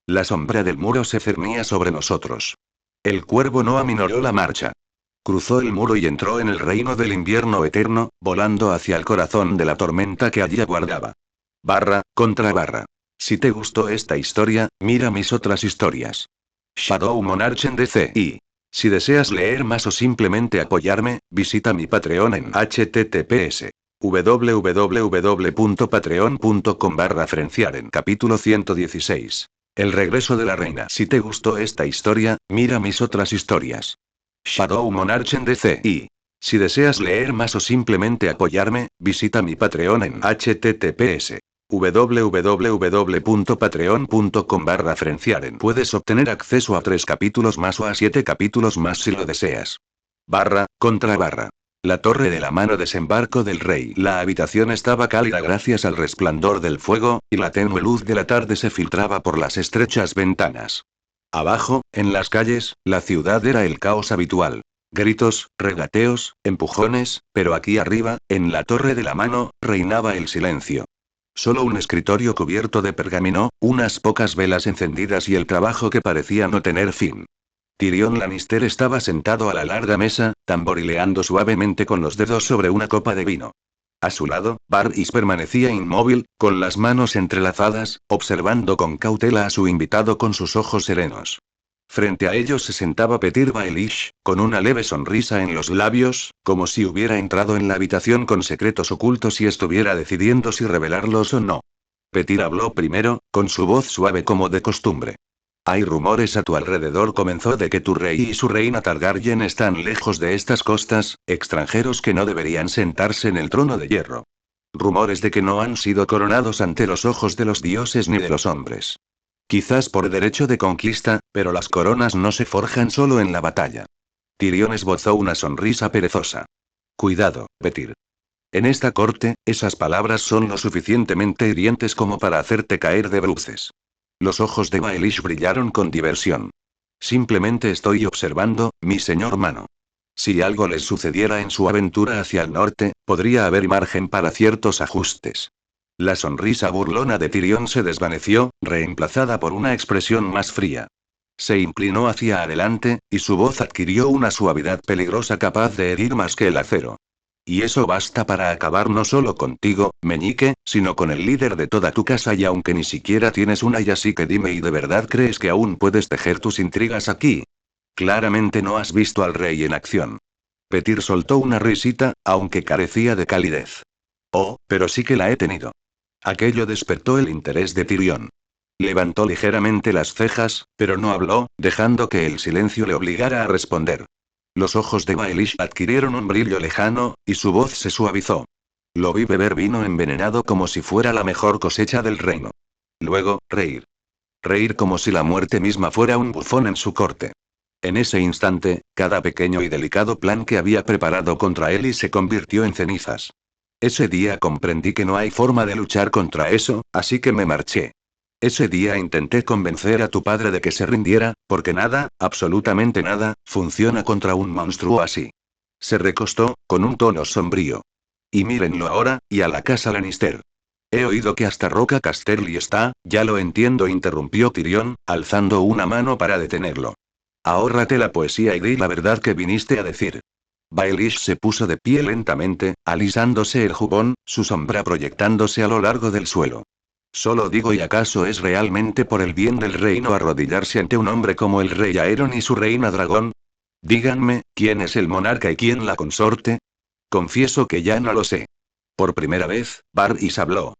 La sombra del muro se cernía sobre nosotros. El cuervo no aminoró la marcha. Cruzó el muro y entró en el reino del invierno eterno, volando hacia el corazón de la tormenta que allí aguardaba. Barra, contra barra. Si te gustó esta historia, mira mis otras historias. Shadow Monarch en DC. Y si deseas leer más o simplemente apoyarme, visita mi Patreon en https www.patreon.com/frenciaren. Capítulo 116. El regreso de la reina. Si te gustó esta historia, mira mis otras historias. Shadow Monarch en DC. Y si deseas leer más o simplemente apoyarme, visita mi Patreon en https www.patreon.com/frenciaren. Puedes obtener acceso a 3 capítulos más o a 7 capítulos más si lo deseas. Barra, contra barra. La torre de la mano desembarco del rey. La habitación estaba cálida gracias al resplandor del fuego, y la tenue luz de la tarde se filtraba por las estrechas ventanas. Abajo, en las calles, la ciudad era el caos habitual. Gritos, regateos, empujones, pero aquí arriba, en la torre de la mano, reinaba el silencio. Solo un escritorio cubierto de pergamino, unas pocas velas encendidas y el trabajo que parecía no tener fin. Tyrion Lannister estaba sentado a la larga mesa, tamborileando suavemente con los dedos sobre una copa de vino. A su lado, Varys permanecía inmóvil, con las manos entrelazadas, observando con cautela a su invitado con sus ojos serenos. Frente a ellos se sentaba Petyr Baelish, con una leve sonrisa en los labios, como si hubiera entrado en la habitación con secretos ocultos y estuviera decidiendo si revelarlos o no. Petyr habló primero, con su voz suave como de costumbre. Hay rumores a tu alrededor, comenzó, de que tu rey y su reina Targaryen están lejos de estas costas, extranjeros que no deberían sentarse en el trono de hierro. Rumores de que no han sido coronados ante los ojos de los dioses ni de los hombres. Quizás por derecho de conquista, pero las coronas no se forjan solo en la batalla. Tyrion esbozó una sonrisa perezosa. Cuidado, Petyr. En esta corte, esas palabras son lo suficientemente hirientes como para hacerte caer de bruces. Los ojos de Baelish brillaron con diversión. Simplemente estoy observando, mi señor Mano. Si algo les sucediera en su aventura hacia el norte, podría haber margen para ciertos ajustes. La sonrisa burlona de Tyrion se desvaneció, reemplazada por una expresión más fría. Se inclinó hacia adelante, y su voz adquirió una suavidad peligrosa capaz de herir más que el acero. Y eso basta para acabar no solo contigo, meñique, sino con el líder de toda tu casa, y aunque ni siquiera tienes una, y así que dime, ¿y de verdad crees que aún puedes tejer tus intrigas aquí? Claramente no has visto al rey en acción. Petir soltó una risita, aunque carecía de calidez. Oh, pero sí que la he tenido. Aquello despertó el interés de Tyrion. Levantó ligeramente las cejas, pero no habló, dejando que el silencio le obligara a responder. Los ojos de Baelish adquirieron un brillo lejano, y su voz se suavizó. Lo vi beber vino envenenado como si fuera la mejor cosecha del reino. Luego, reír. Reír como si la muerte misma fuera un bufón en su corte. En ese instante, cada pequeño y delicado plan que había preparado contra él se convirtió en cenizas. Ese día comprendí que no hay forma de luchar contra eso, así que me marché. Ese día intenté convencer a tu padre de que se rindiera, porque nada, absolutamente nada, funciona contra un monstruo así. Se recostó, con un tono sombrío. Y mírenlo ahora, y a la casa Lannister. He oído que hasta Roca Casterly está, ya lo entiendo, interrumpió Tyrion, alzando una mano para detenerlo. Ahórrate la poesía y di la verdad que viniste a decir. Baelish se puso de pie lentamente, alisándose el jubón, su sombra proyectándose a lo largo del suelo. Solo digo, ¿y acaso es realmente por el bien del reino arrodillarse ante un hombre como el rey Aeron y su reina dragón? Díganme, ¿quién es el monarca y quién la consorte? Confieso que ya no lo sé. Por primera vez, Varys habló.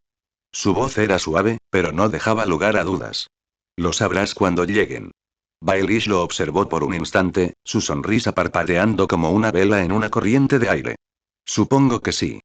Su voz era suave, pero no dejaba lugar a dudas. Lo sabrás cuando lleguen. Baelish lo observó por un instante, su sonrisa parpadeando como una vela en una corriente de aire. Supongo que sí.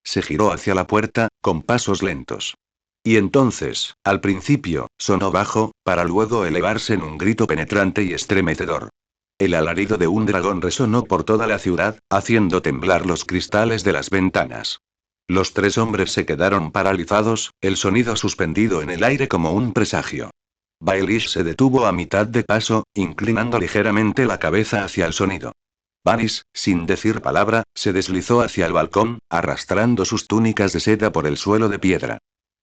Se giró hacia la puerta, con pasos lentos. Y entonces, al principio, sonó bajo, para luego elevarse en un grito penetrante y estremecedor. El alarido de un dragón resonó por toda la ciudad, haciendo temblar los cristales de las ventanas. Los tres hombres se quedaron paralizados, el sonido suspendido en el aire como un presagio. Baelish se detuvo a mitad de paso, inclinando ligeramente la cabeza hacia el sonido. Varys, sin decir palabra, se deslizó hacia el balcón, arrastrando sus túnicas de seda por el suelo de piedra.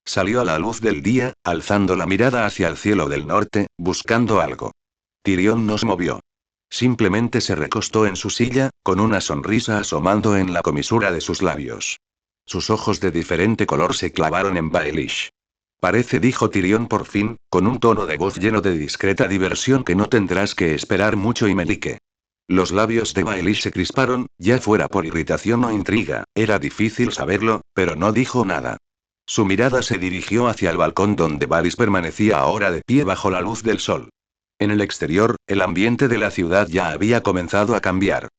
Salió a la luz del día, alzando la mirada hacia el cielo del norte, buscando algo. Tyrion no se movió. Simplemente se recostó en su silla, con una sonrisa asomando en la comisura de sus labios. Sus ojos de diferente color se clavaron en Baelish. Parece, dijo Tyrion por fin, con un tono de voz lleno de discreta diversión, que no tendrás que esperar mucho, y meñique. Los labios de Baelish se crisparon, ya fuera por irritación o intriga, era difícil saberlo, pero no dijo nada. Su mirada se dirigió hacia el balcón donde Varys permanecía ahora de pie bajo la luz del sol. En el exterior, el ambiente de la ciudad ya había comenzado a cambiar.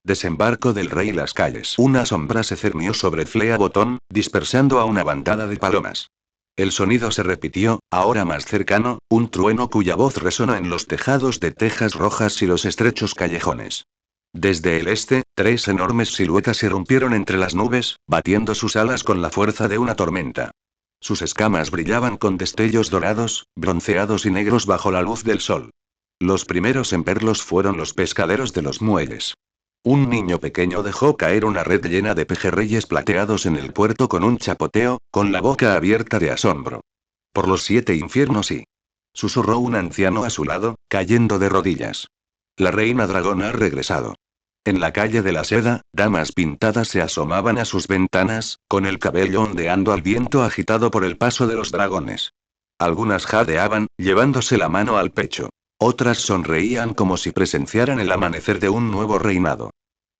Desembarco del rey. Las calles. Una sombra se cernió sobre Flea Bottom, dispersando a una bandada de palomas. El sonido se repitió, ahora más cercano, un trueno cuya voz resonó en los tejados de tejas rojas y los estrechos callejones. Desde el este, tres enormes siluetas irrumpieron entre las nubes, batiendo sus alas con la fuerza de una tormenta. Sus escamas brillaban con destellos dorados, bronceados y negros bajo la luz del sol. Los primeros en verlos fueron los pescaderos de los muelles. Un niño pequeño dejó caer una red llena de pejerreyes plateados en el puerto con un chapoteo, con la boca abierta de asombro. Por los 7 infiernos y... susurró un anciano a su lado, cayendo de rodillas. La reina dragón ha regresado. En la calle de la seda, damas pintadas se asomaban a sus ventanas, con el cabello ondeando al viento agitado por el paso de los dragones. Algunas jadeaban, llevándose la mano al pecho. Otras sonreían como si presenciaran el amanecer de un nuevo reinado.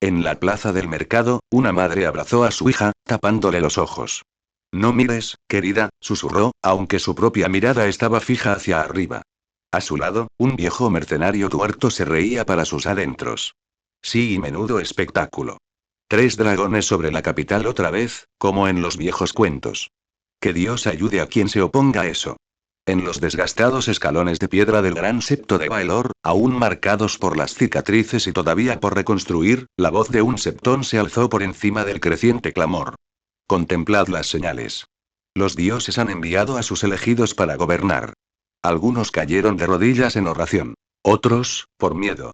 En la plaza del mercado, una madre abrazó a su hija, tapándole los ojos. No mires, querida, susurró, aunque su propia mirada estaba fija hacia arriba. A su lado, un viejo mercenario tuerto se reía para sus adentros. Sí, y menudo espectáculo. 3 dragones sobre la capital otra vez, como en los viejos cuentos. Que Dios ayude a quien se oponga a eso. En los desgastados escalones de piedra del gran septo de Baelor, aún marcados por las cicatrices y todavía por reconstruir, la voz de un septón se alzó por encima del creciente clamor. Contemplad las señales. Los dioses han enviado a sus elegidos para gobernar. Algunos cayeron de rodillas en oración. Otros, por miedo.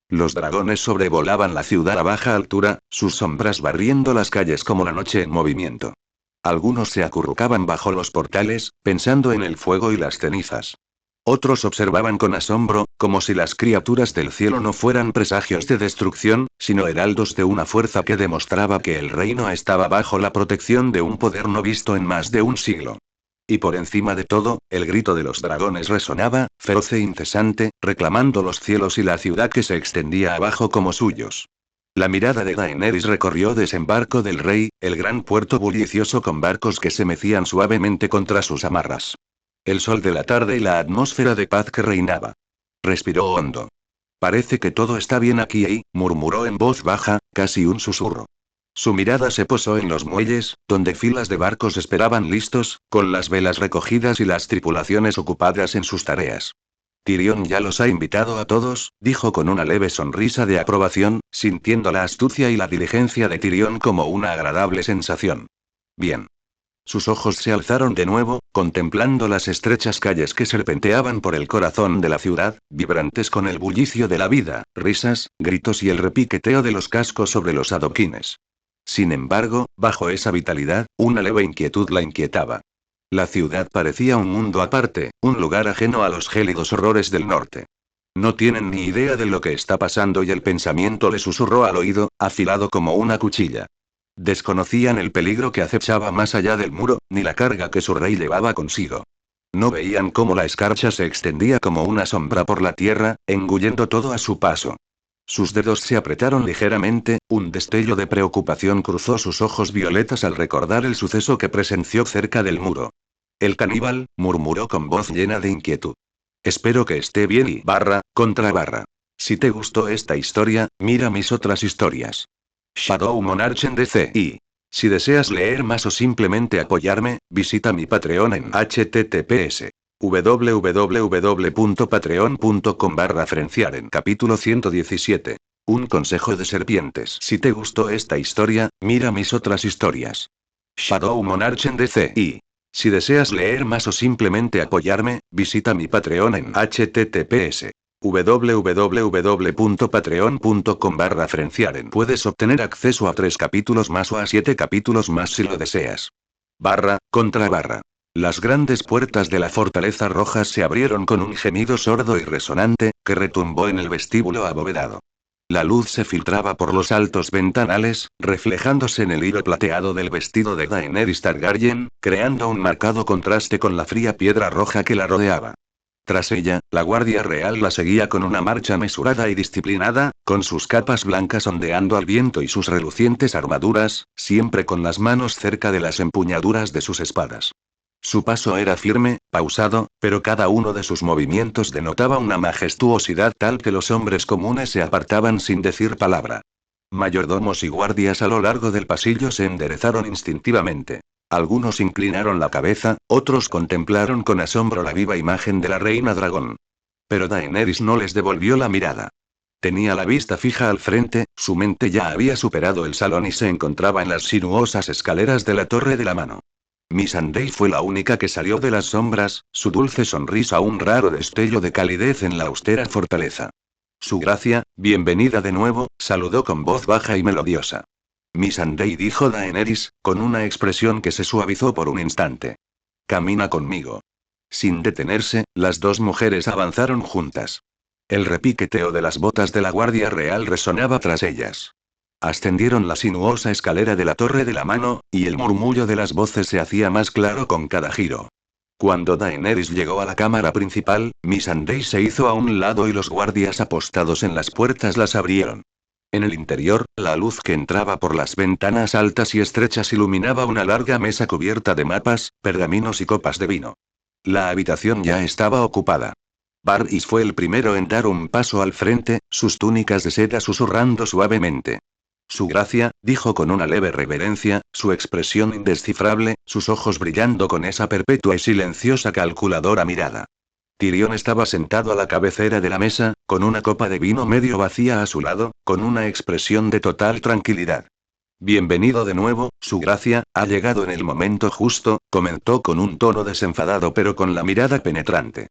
Los dragones sobrevolaban la ciudad a baja altura, sus sombras barriendo las calles como la noche en movimiento. Algunos se acurrucaban bajo los portales, pensando en el fuego y las cenizas. Otros observaban con asombro, como si las criaturas del cielo no fueran presagios de destrucción, sino heraldos de una fuerza que demostraba que el reino estaba bajo la protección de un poder no visto en más de un siglo. Y por encima de todo, el grito de los dragones resonaba, feroz e incesante, reclamando los cielos y la ciudad que se extendía abajo como suyos. La mirada de Daenerys recorrió desembarco del rey, el gran puerto bullicioso con barcos que se mecían suavemente contra sus amarras. El sol de la tarde y la atmósfera de paz que reinaba. Respiró hondo. Parece que todo está bien aquí, murmuró en voz baja, casi un susurro. Su mirada se posó en los muelles, donde filas de barcos esperaban listos, con las velas recogidas y las tripulaciones ocupadas en sus tareas. Tyrion ya los ha invitado a todos, dijo con una leve sonrisa de aprobación, sintiendo la astucia y la diligencia de Tyrion como una agradable sensación. Bien. Sus ojos se alzaron de nuevo, contemplando las estrechas calles que serpenteaban por el corazón de la ciudad, vibrantes con el bullicio de la vida, risas, gritos y el repiqueteo de los cascos sobre los adoquines. Sin embargo, bajo esa vitalidad, una leve inquietud la inquietaba. La ciudad parecía un mundo aparte, un lugar ajeno a los gélidos horrores del norte. No tienen ni idea de lo que está pasando y el pensamiento le susurró al oído, afilado como una cuchilla. Desconocían el peligro que acechaba más allá del muro, ni la carga que su rey llevaba consigo. No veían cómo la escarcha se extendía como una sombra por la tierra, engullendo todo a su paso. Sus dedos se apretaron ligeramente, un destello de preocupación cruzó sus ojos violetas al recordar el suceso que presenció cerca del muro. El caníbal, murmuró con voz llena de inquietud. Espero que esté bien y contra barra. Si te gustó esta historia, mira mis otras historias. Shadow Monarch en DC. Y si deseas leer más o simplemente apoyarme, visita mi Patreon en https www.patreon.com/Frenciaren. Capítulo 117. Un consejo de serpientes. Si te gustó esta historia, mira mis otras historias. Shadow Monarch en DC. Y si deseas leer más o simplemente apoyarme, visita mi Patreon en https www.patreon.com/Frenciaren. Puedes obtener acceso a 3 capítulos más o a 7 capítulos más si lo deseas. Contra barra. Las grandes puertas de la fortaleza roja se abrieron con un gemido sordo y resonante, que retumbó en el vestíbulo abovedado. La luz se filtraba por los altos ventanales, reflejándose en el hilo plateado del vestido de Daenerys Targaryen, creando un marcado contraste con la fría piedra roja que la rodeaba. Tras ella, la Guardia Real la seguía con una marcha mesurada y disciplinada, con sus capas blancas ondeando al viento y sus relucientes armaduras, siempre con las manos cerca de las empuñaduras de sus espadas. Su paso era firme, pausado, pero cada uno de sus movimientos denotaba una majestuosidad tal que los hombres comunes se apartaban sin decir palabra. Mayordomos y guardias a lo largo del pasillo se enderezaron instintivamente. Algunos inclinaron la cabeza, otros contemplaron con asombro la viva imagen de la reina dragón. Pero Daenerys no les devolvió la mirada. Tenía la vista fija al frente, su mente ya había superado el salón y se encontraba en las sinuosas escaleras de la Torre de la Mano. Missandei fue la única que salió de las sombras, su dulce sonrisa un raro destello de calidez en la austera fortaleza. Su gracia, bienvenida de nuevo, saludó con voz baja y melodiosa. Missandei, dijo Daenerys, con una expresión que se suavizó por un instante. Camina conmigo. Sin detenerse, las dos mujeres avanzaron juntas. El repiqueteo de las botas de la Guardia Real resonaba tras ellas. Ascendieron la sinuosa escalera de la Torre de la Mano, y el murmullo de las voces se hacía más claro con cada giro. Cuando Daenerys llegó a la cámara principal, Missandei se hizo a un lado y los guardias apostados en las puertas las abrieron. En el interior, la luz que entraba por las ventanas altas y estrechas iluminaba una larga mesa cubierta de mapas, pergaminos y copas de vino. La habitación ya estaba ocupada. Varys fue el primero en dar un paso al frente, sus túnicas de seda susurrando suavemente. Su gracia, dijo con una leve reverencia, su expresión indescifrable, sus ojos brillando con esa perpetua y silenciosa calculadora mirada. Tyrion estaba sentado a la cabecera de la mesa, con una copa de vino medio vacía a su lado, con una expresión de total tranquilidad. Bienvenido de nuevo, su gracia, ha llegado en el momento justo, comentó con un tono desenfadado pero con la mirada penetrante.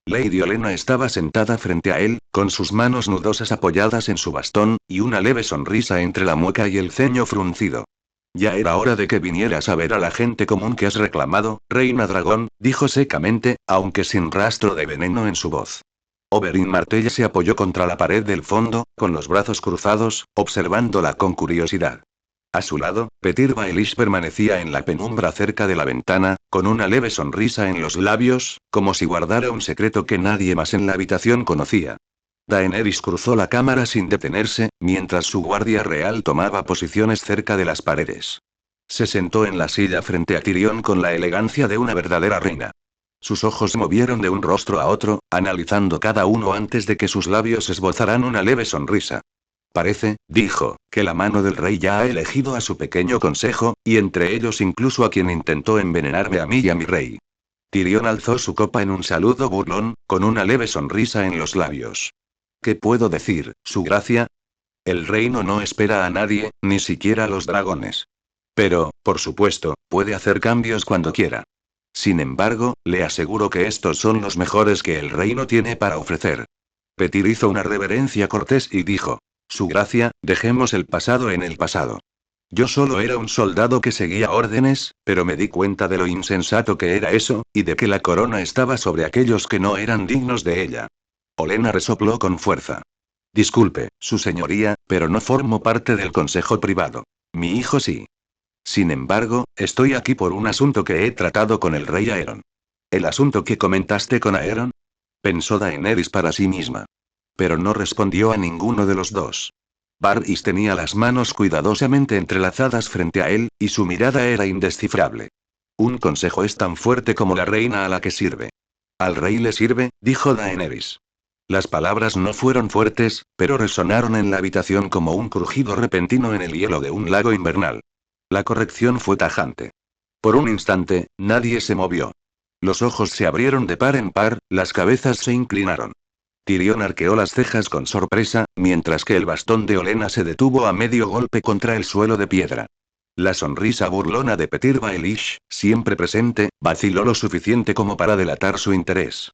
Lady Olenna estaba sentada frente a él, con sus manos nudosas apoyadas en su bastón, y una leve sonrisa entre la mueca y el ceño fruncido. Ya era hora de que vinieras a ver a la gente común que has reclamado, Reina Dragón, dijo secamente, aunque sin rastro de veneno en su voz. Oberyn Martell se apoyó contra la pared del fondo, con los brazos cruzados, observándola con curiosidad. A su lado, Petyr Baelish permanecía en la penumbra cerca de la ventana, con una leve sonrisa en los labios, como si guardara un secreto que nadie más en la habitación conocía. Daenerys cruzó la cámara sin detenerse, mientras su guardia real tomaba posiciones cerca de las paredes. Se sentó en la silla frente a Tyrion con la elegancia de una verdadera reina. Sus ojos se movieron de un rostro a otro, analizando cada uno antes de que sus labios esbozaran una leve sonrisa. Parece, dijo, que la mano del rey ya ha elegido a su pequeño consejo, y entre ellos incluso a quien intentó envenenarme a mí y a mi rey. Tyrion alzó su copa en un saludo burlón, con una leve sonrisa en los labios. ¿Qué puedo decir, su gracia? El reino no espera a nadie, ni siquiera a los dragones. Pero, por supuesto, puede hacer cambios cuando quiera. Sin embargo, le aseguro que estos son los mejores que el reino tiene para ofrecer. Petyr hizo una reverencia cortés y dijo: Su gracia, dejemos el pasado en el pasado. Yo solo era un soldado que seguía órdenes, pero me di cuenta de lo insensato que era eso, y de que la corona estaba sobre aquellos que no eran dignos de ella. Olenna resopló con fuerza. Disculpe, su señoría, pero no formo parte del consejo privado. Mi hijo sí. Sin embargo, estoy aquí por un asunto que he tratado con el rey Aeron. ¿El asunto que comentaste con Aeron? Pensó Daenerys para sí misma. Pero no respondió a ninguno de los dos. Varys tenía las manos cuidadosamente entrelazadas frente a él, y su mirada era indescifrable. Un consejo es tan fuerte como la reina a la que sirve. Al rey le sirve, dijo Daenerys. Las palabras no fueron fuertes, pero resonaron en la habitación como un crujido repentino en el hielo de un lago invernal. La corrección fue tajante. Por un instante, nadie se movió. Los ojos se abrieron de par en par, las cabezas se inclinaron. Tyrion arqueó las cejas con sorpresa, mientras que el bastón de Olenna se detuvo a medio golpe contra el suelo de piedra. La sonrisa burlona de Petyr Baelish, siempre presente, vaciló lo suficiente como para delatar su interés.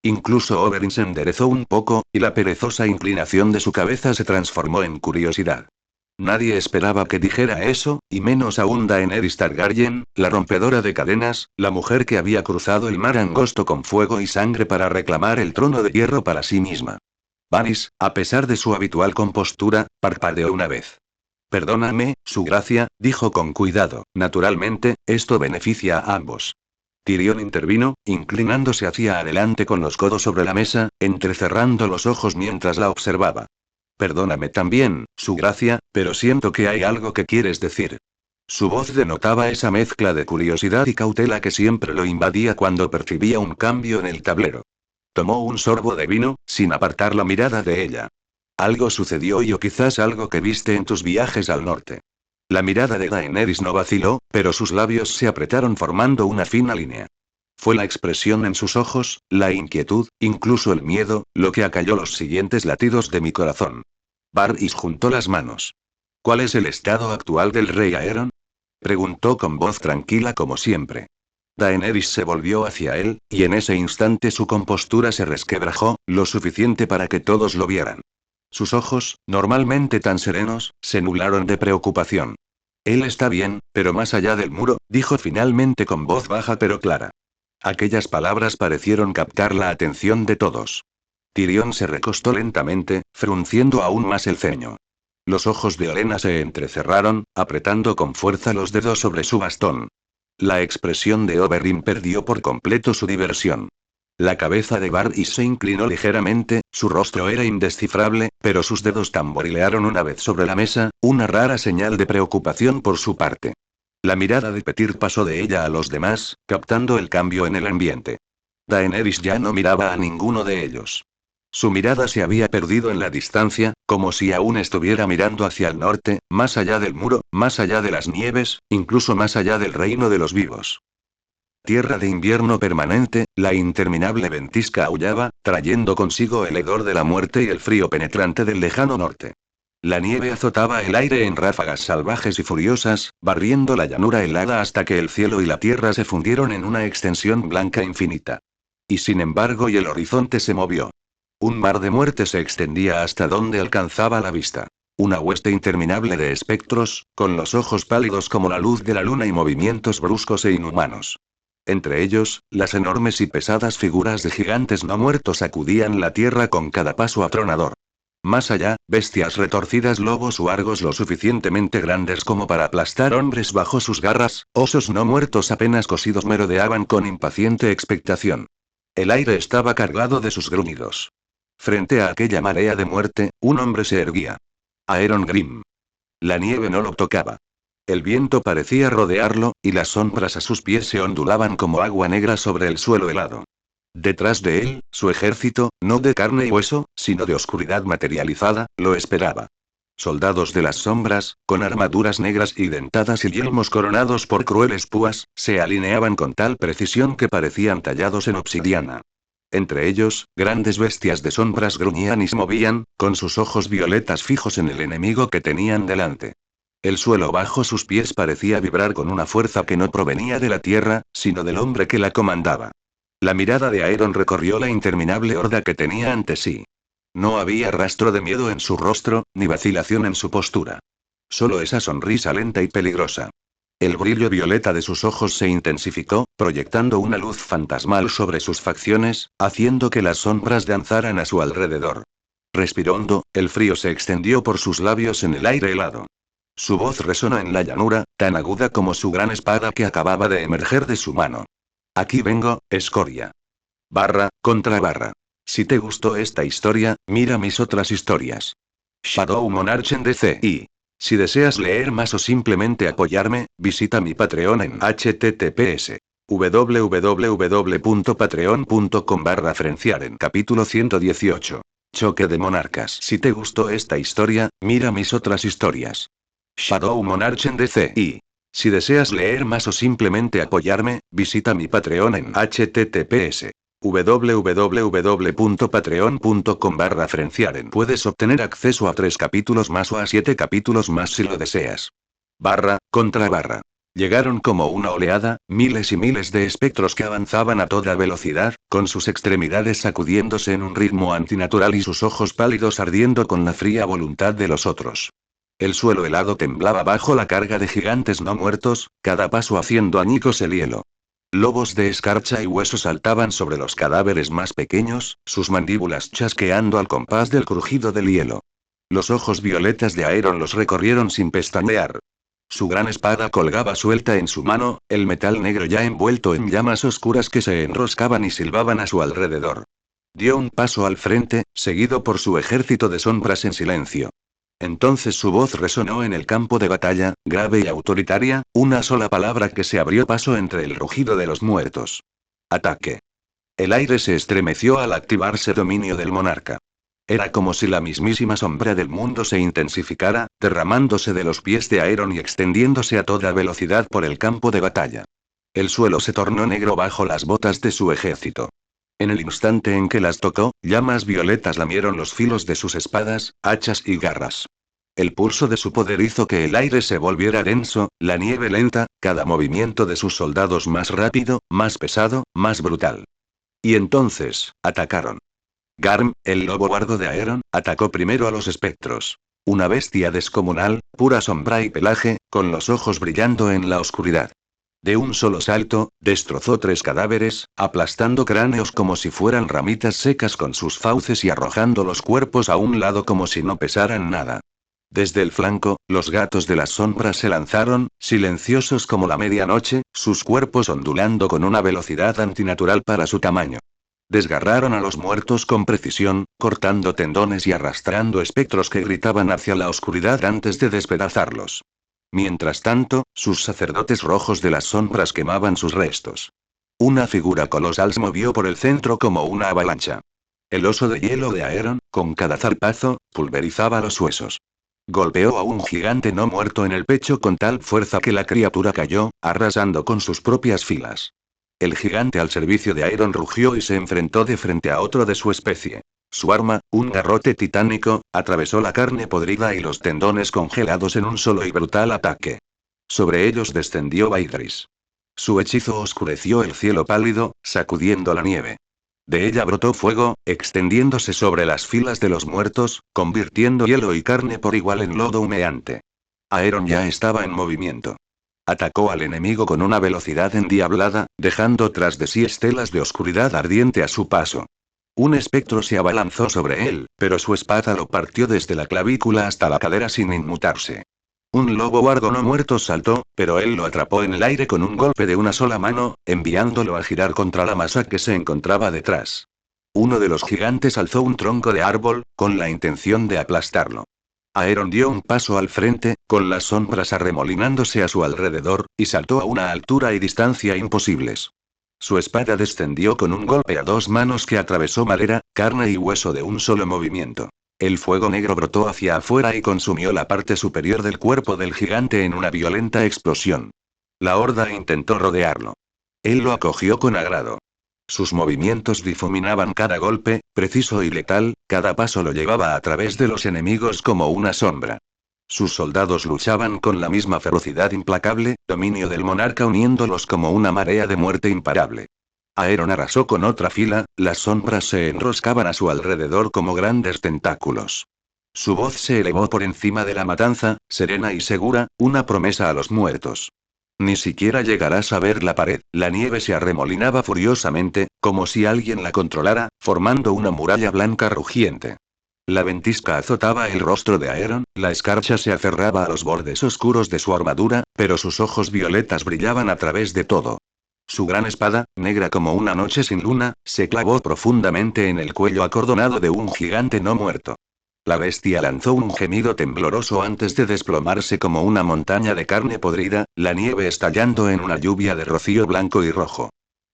Incluso Oberyn se enderezó un poco, y la perezosa inclinación de su cabeza se transformó en curiosidad. Nadie esperaba que dijera eso, y menos aún Daenerys Targaryen, la rompedora de cadenas, la mujer que había cruzado el mar angosto con fuego y sangre para reclamar el trono de hierro para sí misma. Varys, a pesar de su habitual compostura, parpadeó una vez. Perdóname, su gracia, dijo con cuidado, naturalmente, esto beneficia a ambos. Tyrion intervino, inclinándose hacia adelante con los codos sobre la mesa, entrecerrando los ojos mientras la observaba. Perdóname también, su gracia, pero siento que hay algo que quieres decir. Su voz denotaba esa mezcla de curiosidad y cautela que siempre lo invadía cuando percibía un cambio en el tablero. Tomó un sorbo de vino, sin apartar la mirada de ella. Algo sucedió o quizás algo que viste en tus viajes al norte. La mirada de Daenerys no vaciló, pero sus labios se apretaron formando una fina línea. Fue la expresión en sus ojos, la inquietud, incluso el miedo, lo que acalló los siguientes latidos de mi corazón. Varys juntó las manos. ¿Cuál es el estado actual del rey Aeron? Preguntó con voz tranquila como siempre. Daenerys se volvió hacia él, y en ese instante su compostura se resquebrajó, lo suficiente para que todos lo vieran. Sus ojos, normalmente tan serenos, se nublaron de preocupación. Él está bien, pero más allá del muro, dijo finalmente con voz baja pero clara. Aquellas palabras parecieron captar la atención de todos. Tyrion se recostó lentamente, frunciendo aún más el ceño. Los ojos de Olenna se entrecerraron, apretando con fuerza los dedos sobre su bastón. La expresión de Oberyn perdió por completo su diversión. La cabeza de Varys se inclinó ligeramente, su rostro era indescifrable, pero sus dedos tamborilearon una vez sobre la mesa, una rara señal de preocupación por su parte. La mirada de Petyr pasó de ella a los demás, captando el cambio en el ambiente. Daenerys ya no miraba a ninguno de ellos. Su mirada se había perdido en la distancia, como si aún estuviera mirando hacia el norte, más allá del muro, más allá de las nieves, incluso más allá del reino de los vivos. Tierra de invierno permanente, la interminable ventisca aullaba, trayendo consigo el hedor de la muerte y el frío penetrante del lejano norte. La nieve azotaba el aire en ráfagas salvajes y furiosas, barriendo la llanura helada hasta que el cielo y la tierra se fundieron en una extensión blanca infinita. Y sin embargo el horizonte se movió. Un mar de muerte se extendía hasta donde alcanzaba la vista. Una hueste interminable de espectros, con los ojos pálidos como la luz de la luna y movimientos bruscos e inhumanos. Entre ellos, las enormes y pesadas figuras de gigantes no muertos sacudían la tierra con cada paso atronador. Más allá, bestias retorcidas, lobos huargos lo suficientemente grandes como para aplastar hombres bajo sus garras, osos no muertos apenas cosidos merodeaban con impaciente expectación. El aire estaba cargado de sus gruñidos. Frente a aquella marea de muerte, un hombre se erguía. Aeron Grim. La nieve no lo tocaba. El viento parecía rodearlo, y las sombras a sus pies se ondulaban como agua negra sobre el suelo helado. Detrás de él, su ejército, no de carne y hueso, sino de oscuridad materializada, lo esperaba. Soldados de las sombras, con armaduras negras y dentadas y yelmos coronados por crueles púas, se alineaban con tal precisión que parecían tallados en obsidiana. Entre ellos, grandes bestias de sombras gruñían y se movían, con sus ojos violetas fijos en el enemigo que tenían delante. El suelo bajo sus pies parecía vibrar con una fuerza que no provenía de la tierra, sino del hombre que la comandaba. La mirada de Aeron recorrió la interminable horda que tenía ante sí. No había rastro de miedo en su rostro, ni vacilación en su postura. Solo esa sonrisa lenta y peligrosa. El brillo violeta de sus ojos se intensificó, proyectando una luz fantasmal sobre sus facciones, haciendo que las sombras danzaran a su alrededor. Respiró hondo, el frío se extendió por sus labios en el aire helado. Su voz resonó en la llanura, tan aguda como su gran espada que acababa de emerger de su mano. Aquí vengo, escoria. Barra, contra barra. Si te gustó esta historia, mira mis otras historias. Shadow Monarch en DC. Y si deseas leer más o simplemente apoyarme, visita mi Patreon en https www.patreon.com/frenciaren. Capítulo 118. Choque de monarcas. Si te gustó esta historia, mira mis otras historias. Shadow Monarch en DC. Y si deseas leer más o simplemente apoyarme, visita mi Patreon en https www.patreon.com/frenciaren. Puedes obtener acceso a 3 capítulos más o a 7 capítulos más si lo deseas. Barra, contra barra. Llegaron como una oleada, miles y miles de espectros que avanzaban a toda velocidad, con sus extremidades sacudiéndose en un ritmo antinatural y sus ojos pálidos ardiendo con la fría voluntad de los otros. El suelo helado temblaba bajo la carga de gigantes no muertos, cada paso haciendo añicos el hielo. Lobos de escarcha y hueso saltaban sobre los cadáveres más pequeños, sus mandíbulas chasqueando al compás del crujido del hielo. Los ojos violetas de Aeron los recorrieron sin pestañear. Su gran espada colgaba suelta en su mano, el metal negro ya envuelto en llamas oscuras que se enroscaban y silbaban a su alrededor. Dio un paso al frente, seguido por su ejército de sombras en silencio. Entonces su voz resonó en el campo de batalla, grave y autoritaria, una sola palabra que se abrió paso entre el rugido de los muertos. Ataque. El aire se estremeció al activarse dominio del monarca. Era como si la mismísima sombra del mundo se intensificara, derramándose de los pies de Aeron y extendiéndose a toda velocidad por el campo de batalla. El suelo se tornó negro bajo las botas de su ejército. En el instante en que las tocó, llamas violetas lamieron los filos de sus espadas, hachas y garras. El pulso de su poder hizo que el aire se volviera denso, la nieve lenta, cada movimiento de sus soldados más rápido, más pesado, más brutal. Y entonces, atacaron. Garm, el lobo guardo de Aeron, atacó primero a los espectros. Una bestia descomunal, pura sombra y pelaje, con los ojos brillando en la oscuridad. De un solo salto, destrozó 3 cadáveres, aplastando cráneos como si fueran ramitas secas con sus fauces y arrojando los cuerpos a un lado como si no pesaran nada. Desde el flanco, los gatos de las sombras se lanzaron, silenciosos como la medianoche, sus cuerpos ondulando con una velocidad antinatural para su tamaño. Desgarraron a los muertos con precisión, cortando tendones y arrastrando espectros que gritaban hacia la oscuridad antes de despedazarlos. Mientras tanto, sus sacerdotes rojos de las sombras quemaban sus restos. Una figura colosal se movió por el centro como una avalancha. El oso de hielo de Aeron, con cada zarpazo, pulverizaba los huesos. Golpeó a un gigante no muerto en el pecho con tal fuerza que la criatura cayó, arrasando con sus propias filas. El gigante al servicio de Aeron rugió y se enfrentó de frente a otro de su especie. Su arma, un garrote titánico, atravesó la carne podrida y los tendones congelados en un solo y brutal ataque. Sobre ellos descendió Vaidris. Su hechizo oscureció el cielo pálido, sacudiendo la nieve. De ella brotó fuego, extendiéndose sobre las filas de los muertos, convirtiendo hielo y carne por igual en lodo humeante. Aeron ya estaba en movimiento. Atacó al enemigo con una velocidad endiablada, dejando tras de sí estelas de oscuridad ardiente a su paso. Un espectro se abalanzó sobre él, pero su espada lo partió desde la clavícula hasta la cadera sin inmutarse. Un lobo guardo no muerto saltó, pero él lo atrapó en el aire con un golpe de una sola mano, enviándolo a girar contra la masa que se encontraba detrás. Uno de los gigantes alzó un tronco de árbol, con la intención de aplastarlo. Aeron dio un paso al frente, con las sombras arremolinándose a su alrededor, y saltó a una altura y distancia imposibles. Su espada descendió con un golpe a dos manos que atravesó madera, carne y hueso de un solo movimiento. El fuego negro brotó hacia afuera y consumió la parte superior del cuerpo del gigante en una violenta explosión. La horda intentó rodearlo. Él lo acogió con agrado. Sus movimientos difuminaban cada golpe, preciso y letal, cada paso lo llevaba a través de los enemigos como una sombra. Sus soldados luchaban con la misma ferocidad implacable, dominio del monarca uniéndolos como una marea de muerte imparable. Aeron arrasó con otra fila, las sombras se enroscaban a su alrededor como grandes tentáculos. Su voz se elevó por encima de la matanza, serena y segura, una promesa a los muertos. Ni siquiera llegarás a ver la pared. La nieve se arremolinaba furiosamente, como si alguien la controlara, formando una muralla blanca rugiente. La ventisca azotaba el rostro de Aeron, la escarcha se aferraba a los bordes oscuros de su armadura, pero sus ojos violetas brillaban a través de todo. Su gran espada, negra como una noche sin luna, se clavó profundamente en el cuello acordonado de un gigante no muerto. La bestia lanzó un gemido tembloroso antes de desplomarse como una montaña de carne podrida, la nieve estallando en una lluvia de rocío blanco y rojo.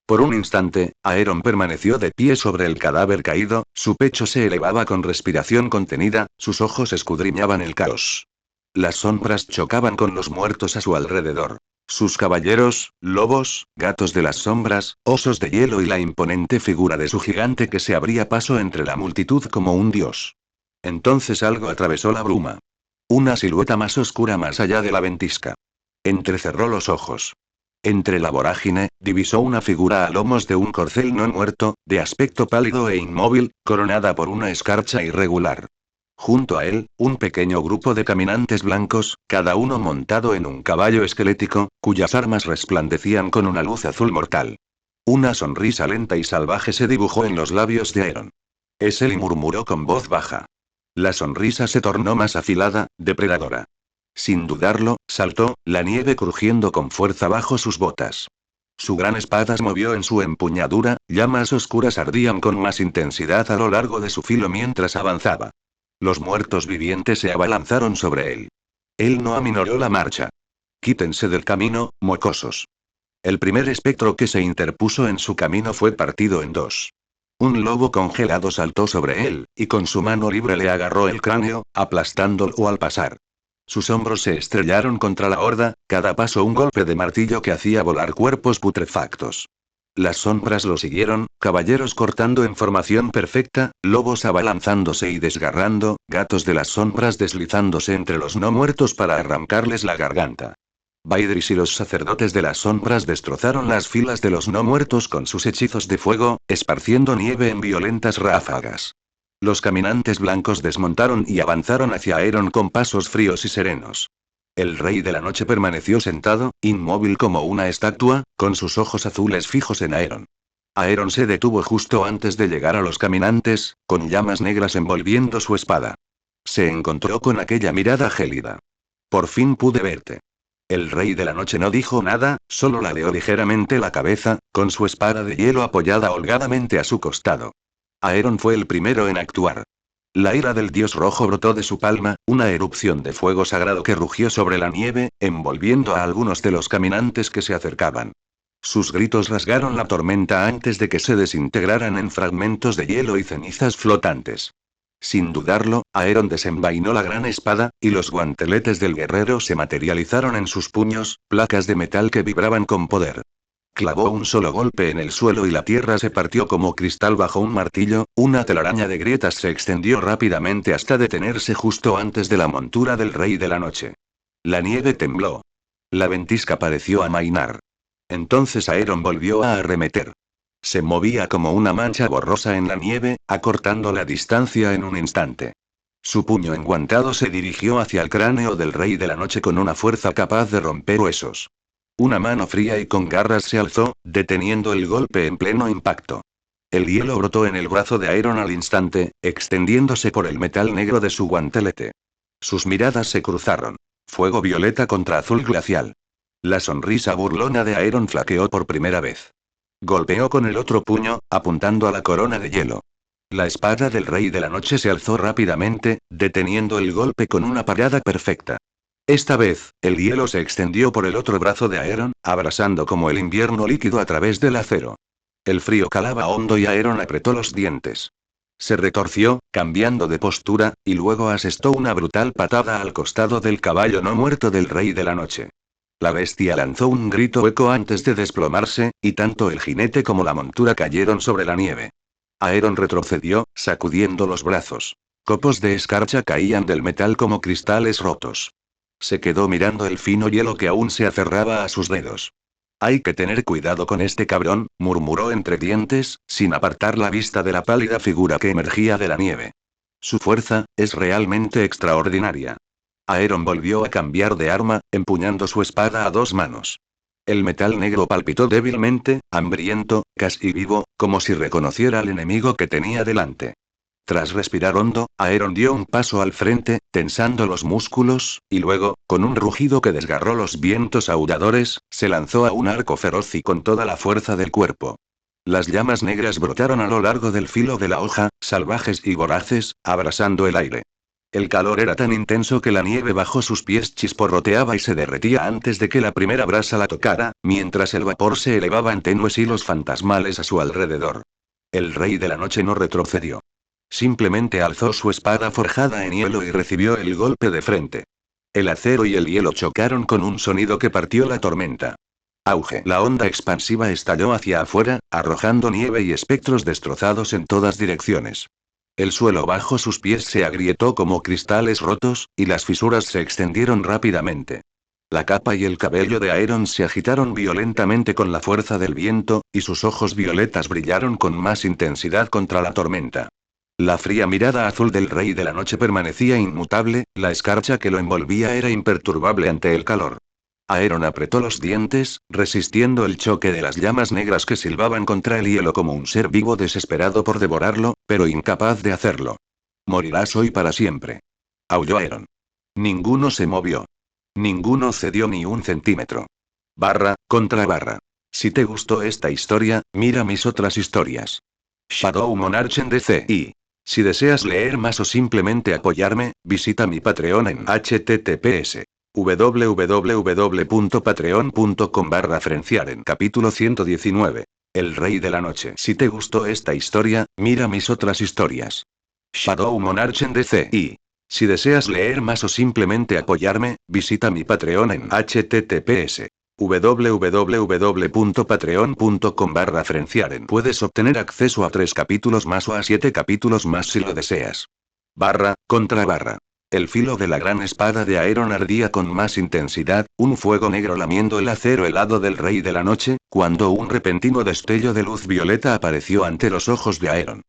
Por un instante, Aeron permaneció de pie sobre el cadáver caído, su pecho se elevaba con respiración contenida, sus ojos escudriñaban el caos. Las sombras chocaban con los muertos a su alrededor. Sus caballeros, lobos, gatos de las sombras, osos de hielo y la imponente figura de su gigante que se abría paso entre la multitud como un dios. Entonces algo atravesó la bruma. Una silueta más oscura más allá de la ventisca. Entrecerró los ojos. Entre la vorágine, divisó una figura a lomos de un corcel no muerto, de aspecto pálido e inmóvil, coronada por una escarcha irregular. Junto a él, un pequeño grupo de caminantes blancos, cada uno montado en un caballo esquelético, cuyas armas resplandecían con una luz azul mortal. Una sonrisa lenta y salvaje se dibujó en los labios de Aeron. Es él, y murmuró con voz baja. La sonrisa se tornó más afilada, depredadora. Sin dudarlo, saltó, la nieve crujiendo con fuerza bajo sus botas. Su gran espada se movió en su empuñadura, llamas oscuras ardían con más intensidad a lo largo de su filo mientras avanzaba. Los muertos vivientes se abalanzaron sobre él. Él no aminoró la marcha. Quítense del camino, mocosos. El primer espectro que se interpuso en su camino fue partido en dos. Un lobo congelado saltó sobre él, y con su mano libre le agarró el cráneo, aplastándolo al pasar. Sus hombros se estrellaron contra la horda, cada paso un golpe de martillo que hacía volar cuerpos putrefactos. Las sombras lo siguieron, caballeros cortando en formación perfecta, lobos abalanzándose y desgarrando, gatos de las sombras deslizándose entre los no muertos para arrancarles la garganta. Vaidris y los sacerdotes de las sombras destrozaron las filas de los no muertos con sus hechizos de fuego, esparciendo nieve en violentas ráfagas. Los caminantes blancos desmontaron y avanzaron hacia Aeron con pasos fríos y serenos. El rey de la noche permaneció sentado, inmóvil como una estatua, con sus ojos azules fijos en Aeron. Aeron se detuvo justo antes de llegar a los caminantes, con llamas negras envolviendo su espada. Se encontró con aquella mirada gélida. Por fin pude verte. El rey de la noche no dijo nada, solo ladeó ligeramente la cabeza, con su espada de hielo apoyada holgadamente a su costado. Aeron fue el primero en actuar. La ira del dios rojo brotó de su palma, una erupción de fuego sagrado que rugió sobre la nieve, envolviendo a algunos de los caminantes que se acercaban. Sus gritos rasgaron la tormenta antes de que se desintegraran en fragmentos de hielo y cenizas flotantes. Sin dudarlo, Aeron desenvainó la gran espada, y los guanteletes del guerrero se materializaron en sus puños, placas de metal que vibraban con poder. Clavó un solo golpe en el suelo y la tierra se partió como cristal bajo un martillo, una telaraña de grietas se extendió rápidamente hasta detenerse justo antes de la montura del rey de la noche. La nieve tembló. La ventisca pareció amainar. Entonces Aeron volvió a arremeter. Se movía como una mancha borrosa en la nieve, acortando la distancia en un instante. Su puño enguantado se dirigió hacia el cráneo del Rey de la Noche con una fuerza capaz de romper huesos. Una mano fría y con garras se alzó, deteniendo el golpe en pleno impacto. El hielo brotó en el brazo de Aeron al instante, extendiéndose por el metal negro de su guantelete. Sus miradas se cruzaron. Fuego violeta contra azul glacial. La sonrisa burlona de Aeron flaqueó por primera vez. Golpeó con el otro puño, apuntando a la corona de hielo. La espada del Rey de la Noche se alzó rápidamente, deteniendo el golpe con una parada perfecta. Esta vez, el hielo se extendió por el otro brazo de Aeron, abrasando como el invierno líquido a través del acero. El frío calaba hondo y Aeron apretó los dientes. Se retorció, cambiando de postura, y luego asestó una brutal patada al costado del caballo no muerto del Rey de la Noche. La bestia lanzó un grito hueco antes de desplomarse, y tanto el jinete como la montura cayeron sobre la nieve. Aeron retrocedió, sacudiendo los brazos. Copos de escarcha caían del metal como cristales rotos. Se quedó mirando el fino hielo que aún se aferraba a sus dedos. Hay que tener cuidado con este cabrón, murmuró entre dientes, sin apartar la vista de la pálida figura que emergía de la nieve. Su fuerza es realmente extraordinaria. Aeron volvió a cambiar de arma, empuñando su espada a dos manos. El metal negro palpitó débilmente, hambriento, casi vivo, como si reconociera al enemigo que tenía delante. Tras respirar hondo, Aeron dio un paso al frente, tensando los músculos, y luego, con un rugido que desgarró los vientos aulladores, se lanzó a un arco feroz y con toda la fuerza del cuerpo. Las llamas negras brotaron a lo largo del filo de la hoja, salvajes y voraces, abrasando el aire. El calor era tan intenso que la nieve bajo sus pies chisporroteaba y se derretía antes de que la primera brasa la tocara, mientras el vapor se elevaba en tenues hilos fantasmales a su alrededor. El Rey de la Noche no retrocedió. Simplemente alzó su espada forjada en hielo y recibió el golpe de frente. El acero y el hielo chocaron con un sonido que partió la tormenta. Auge. La onda expansiva estalló hacia afuera, arrojando nieve y espectros destrozados en todas direcciones. El suelo bajo sus pies se agrietó como cristales rotos, y las fisuras se extendieron rápidamente. La capa y el cabello de Aeron se agitaron violentamente con la fuerza del viento, y sus ojos violetas brillaron con más intensidad contra la tormenta. La fría mirada azul del Rey de la Noche permanecía inmutable, la escarcha que lo envolvía era imperturbable ante el calor. Aeron apretó los dientes, resistiendo el choque de las llamas negras que silbaban contra el hielo como un ser vivo desesperado por devorarlo, pero incapaz de hacerlo. Morirás hoy para siempre. Aulló Aeron. Ninguno se movió. Ninguno cedió ni un centímetro. Barra, contra barra. Si te gustó esta historia, mira mis otras historias. Shadow Monarch en DC. Y si deseas leer más o simplemente apoyarme, visita mi Patreon en https www.patreon.com/frenciaren. Capítulo 119. El Rey de la Noche. Si te gustó esta historia, mira mis otras historias. Shadow Monarch en DC. Y si deseas leer más o simplemente apoyarme, visita mi Patreon en https www.patreon.com/frenciaren. Puedes obtener acceso a 3 capítulos más o a 7 capítulos más si lo deseas. Barra, contra barra. El filo de la gran espada de Aeron ardía con más intensidad, un fuego negro lamiendo el acero helado del Rey de la Noche, cuando un repentino destello de luz violeta apareció ante los ojos de Aeron.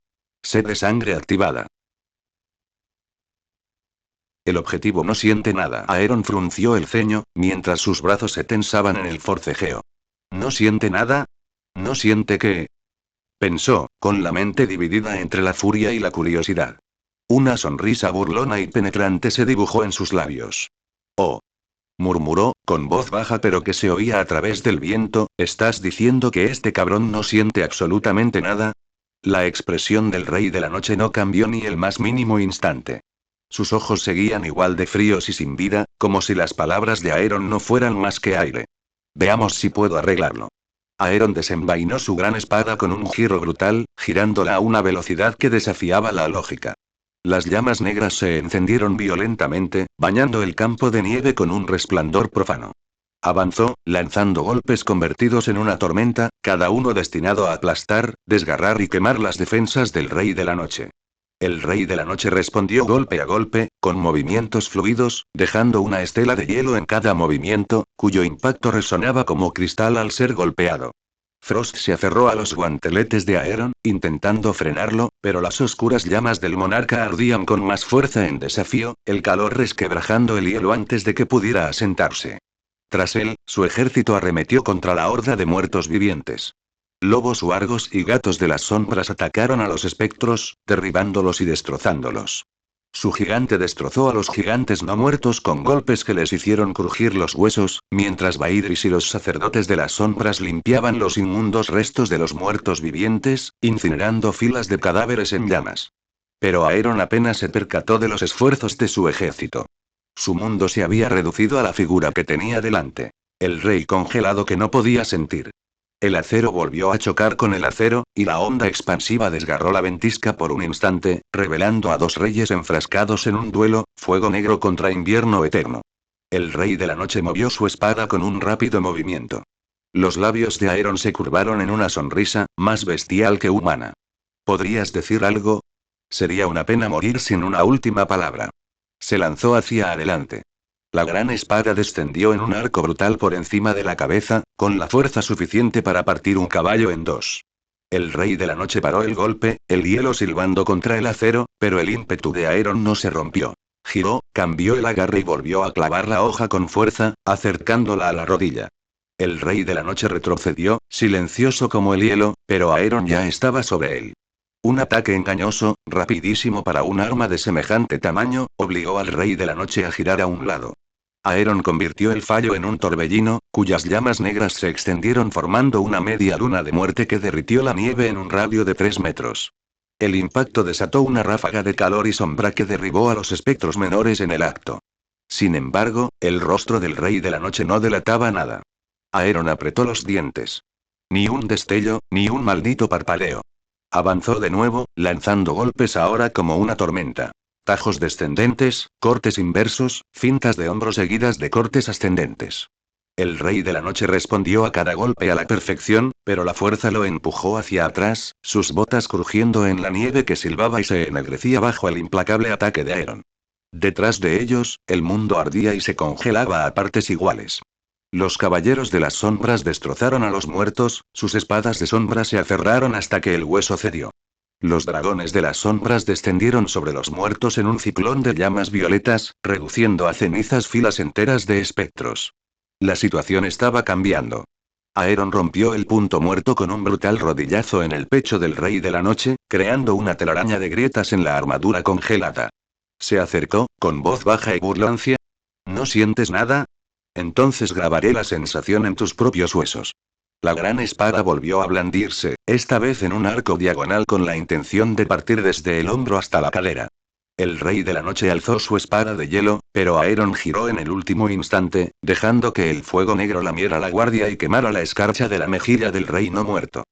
Sed de sangre activada. El objetivo no siente nada. Aeron frunció el ceño, mientras sus brazos se tensaban en el forcejeo. ¿No siente nada? ¿No siente qué? Pensó, con la mente dividida entre la furia y la curiosidad. Una sonrisa burlona y penetrante se dibujó en sus labios. Oh. Murmuró, con voz baja pero que se oía a través del viento, ¿estás diciendo que este cabrón no siente absolutamente nada? La expresión del Rey de la Noche no cambió ni el más mínimo instante. Sus ojos seguían igual de fríos y sin vida, como si las palabras de Aeron no fueran más que aire. Veamos si puedo arreglarlo. Aeron desenvainó su gran espada con un giro brutal, girándola a una velocidad que desafiaba la lógica. Las llamas negras se encendieron violentamente, bañando el campo de nieve con un resplandor profano. Avanzó, lanzando golpes convertidos en una tormenta, cada uno destinado a aplastar, desgarrar y quemar las defensas del Rey de la Noche. El Rey de la Noche respondió golpe a golpe, con movimientos fluidos, dejando una estela de hielo en cada movimiento, cuyo impacto resonaba como cristal al ser golpeado. Frost se aferró a los guanteletes de Aeron, intentando frenarlo, pero las oscuras llamas del monarca ardían con más fuerza en desafío, el calor resquebrajando el hielo antes de que pudiera asentarse. Tras él, su ejército arremetió contra la horda de muertos vivientes. Lobos huargos y gatos de las sombras atacaron a los espectros, derribándolos y destrozándolos. Su gigante destrozó a los gigantes no muertos con golpes que les hicieron crujir los huesos, mientras Baidris y los sacerdotes de las sombras limpiaban los inmundos restos de los muertos vivientes, incinerando filas de cadáveres en llamas. Pero Aeron apenas se percató de los esfuerzos de su ejército. Su mundo se había reducido a la figura que tenía delante. El rey congelado que no podía sentir. El acero volvió a chocar con el acero, y la onda expansiva desgarró la ventisca por un instante, revelando a dos reyes enfrascados en un duelo, fuego negro contra invierno eterno. El rey de la noche movió su espada con un rápido movimiento. Los labios de Aeron se curvaron en una sonrisa, más bestial que humana. ¿Podrías decir algo? Sería una pena morir sin una última palabra. Se lanzó hacia adelante. La gran espada descendió en un arco brutal por encima de la cabeza, con la fuerza suficiente para partir un caballo en dos. El rey de la noche paró el golpe, el hielo silbando contra el acero, pero el ímpetu de Aeron no se rompió. Giró, cambió el agarre y volvió a clavar la hoja con fuerza, acercándola a la rodilla. El rey de la noche retrocedió, silencioso como el hielo, pero Aeron ya estaba sobre él. Un ataque engañoso, rapidísimo para un arma de semejante tamaño, obligó al rey de la noche a girar a un lado. Aeron convirtió el fallo en un torbellino, cuyas llamas negras se extendieron formando una media luna de muerte que derritió la nieve en un radio de 3 metros. El impacto desató una ráfaga de calor y sombra que derribó a los espectros menores en el acto. Sin embargo, el rostro del rey de la noche no delataba nada. Aeron apretó los dientes. Ni un destello, ni un maldito parpadeo. Avanzó de nuevo, lanzando golpes ahora como una tormenta. Tajos descendentes, cortes inversos, fintas de hombro seguidas de cortes ascendentes. El rey de la noche respondió a cada golpe a la perfección, pero la fuerza lo empujó hacia atrás, sus botas crujiendo en la nieve que silbaba y se ennegrecía bajo el implacable ataque de Aeron. Detrás de ellos, el mundo ardía y se congelaba a partes iguales. Los caballeros de las sombras destrozaron a los muertos, sus espadas de sombra se aferraron hasta que el hueso cedió. Los dragones de las sombras descendieron sobre los muertos en un ciclón de llamas violetas, reduciendo a cenizas filas enteras de espectros. La situación estaba cambiando. Aeron rompió el punto muerto con un brutal rodillazo en el pecho del rey de la noche, creando una telaraña de grietas en la armadura congelada. Se acercó, con voz baja y burlancia. ¿No sientes nada? Entonces grabaré la sensación en tus propios huesos. La gran espada volvió a blandirse, esta vez en un arco diagonal con la intención de partir desde el hombro hasta la cadera. El rey de la noche alzó su espada de hielo, pero Aeron giró en el último instante, dejando que el fuego negro lamiera la guardia y quemara la escarcha de la mejilla del rey no muerto.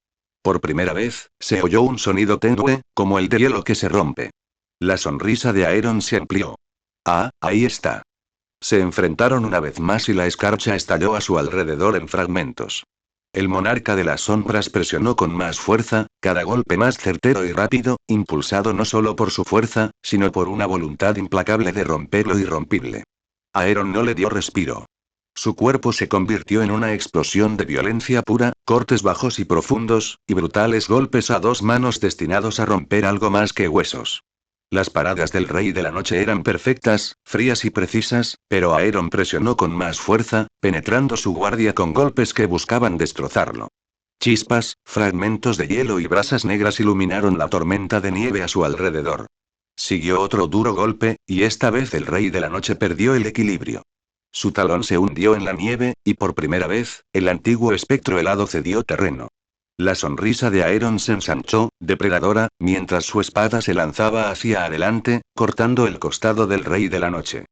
Por primera vez, se oyó un sonido tenue, como el de hielo que se rompe. La sonrisa de Aeron se amplió. Ah, ahí está. Se enfrentaron una vez más y la escarcha estalló a su alrededor en fragmentos. El monarca de las sombras presionó con más fuerza, cada golpe más certero y rápido, impulsado no solo por su fuerza, sino por una voluntad implacable de romper lo irrompible. Aeron no le dio respiro. Su cuerpo se convirtió en una explosión de violencia pura, cortes bajos y profundos, y brutales golpes a dos manos destinados a romper algo más que huesos. Las paradas del rey de la noche eran perfectas, frías y precisas, pero Aeron presionó con más fuerza, penetrando su guardia con golpes que buscaban destrozarlo. Chispas, fragmentos de hielo y brasas negras iluminaron la tormenta de nieve a su alrededor. Siguió otro duro golpe, y esta vez el rey de la noche perdió el equilibrio. Su talón se hundió en la nieve, y por primera vez, el antiguo espectro helado cedió terreno. La sonrisa de Aeron se ensanchó, depredadora, mientras su espada se lanzaba hacia adelante, cortando el costado del rey de la noche.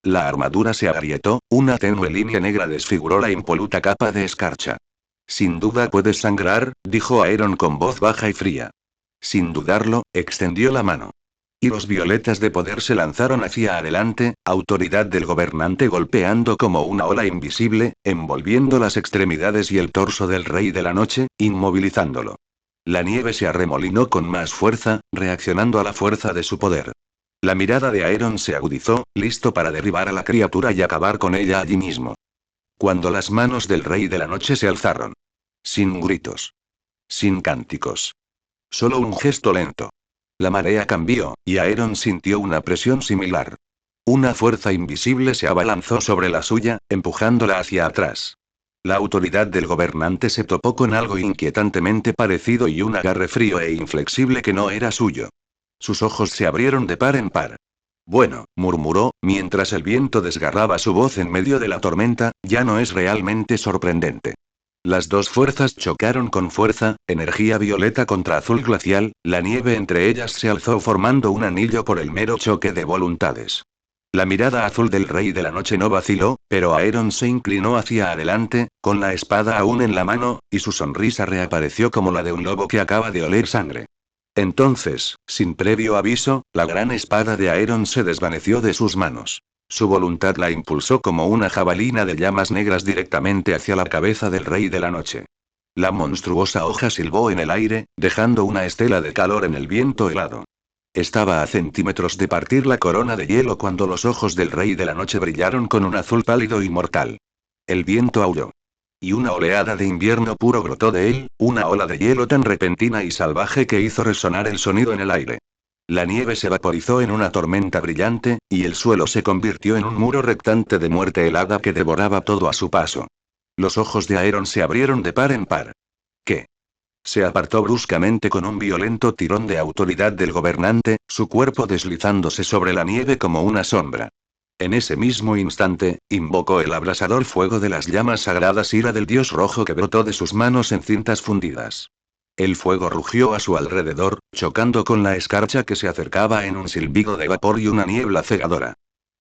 La armadura se agrietó, una tenue línea negra desfiguró la impoluta capa de escarcha. Sin duda puedes sangrar, dijo Aeron con voz baja y fría. Sin dudarlo, extendió la mano. Hilos violetas de poder se lanzaron hacia adelante, autoridad del gobernante golpeando como una ola invisible, envolviendo las extremidades y el torso del rey de la noche, inmovilizándolo. La nieve se arremolinó con más fuerza, reaccionando a la fuerza de su poder. La mirada de Aeron se agudizó, listo para derribar a la criatura y acabar con ella allí mismo. Cuando las manos del rey de la noche se alzaron. Sin gritos. Sin cánticos. Solo un gesto lento. La marea cambió, y Aeron sintió una presión similar. Una fuerza invisible se abalanzó sobre la suya, empujándola hacia atrás. La autoridad del gobernante se topó con algo inquietantemente parecido y un agarre frío e inflexible que no era suyo. Sus ojos se abrieron de par en par. Bueno, murmuró, mientras el viento desgarraba su voz en medio de la tormenta, ya no es realmente sorprendente. Las dos fuerzas chocaron con fuerza, energía violeta contra azul glacial, la nieve entre ellas se alzó formando un anillo por el mero choque de voluntades. La mirada azul del Rey de la Noche no vaciló, pero Aeron se inclinó hacia adelante, con la espada aún en la mano, y su sonrisa reapareció como la de un lobo que acaba de oler sangre. Entonces, sin previo aviso, la gran espada de Aeron se desvaneció de sus manos. Su voluntad la impulsó como una jabalina de llamas negras directamente hacia la cabeza del Rey de la Noche. La monstruosa hoja silbó en el aire, dejando una estela de calor en el viento helado. Estaba a centímetros de partir la corona de hielo cuando los ojos del Rey de la Noche brillaron con un azul pálido y mortal. El viento aulló. Y una oleada de invierno puro brotó de él, una ola de hielo tan repentina y salvaje que hizo resonar el sonido en el aire. La nieve se vaporizó en una tormenta brillante, y el suelo se convirtió en un muro rectante de muerte helada que devoraba todo a su paso. Los ojos de Aeron se abrieron de par en par. ¿Qué? Se apartó bruscamente con un violento tirón de autoridad del gobernante, su cuerpo deslizándose sobre la nieve como una sombra. En ese mismo instante, invocó el abrasador fuego de las llamas sagradas ira del dios rojo que brotó de sus manos en cintas fundidas. El fuego rugió a su alrededor, chocando con la escarcha que se acercaba en un silbido de vapor y una niebla cegadora.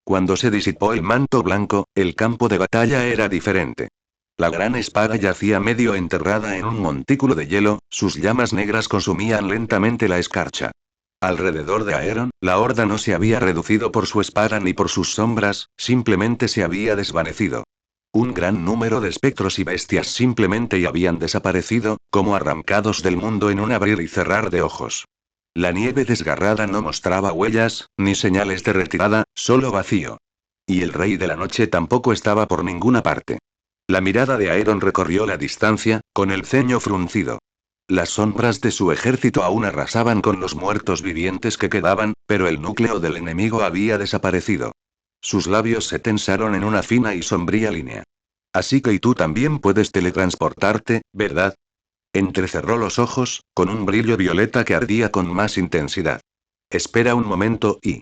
Cuando se disipó el manto blanco, el campo de batalla era diferente. La gran espada yacía medio enterrada en un montículo de hielo, sus llamas negras consumían lentamente la escarcha. Alrededor de Aeron, la horda no se había reducido por su espada ni por sus sombras, simplemente se había desvanecido. Un gran número de espectros y bestias simplemente habían desaparecido, como arrancados del mundo en un abrir y cerrar de ojos. La nieve desgarrada no mostraba huellas, ni señales de retirada, solo vacío. Y el Rey de la Noche tampoco estaba por ninguna parte. La mirada de Aeron recorrió la distancia, con el ceño fruncido. Las sombras de su ejército aún arrasaban con los muertos vivientes que quedaban, pero el núcleo del enemigo había desaparecido. Sus labios se tensaron en una fina y sombría línea. Así que y tú también puedes teletransportarte, ¿verdad? Entrecerró los ojos, con un brillo violeta que ardía con más intensidad. Espera un momento y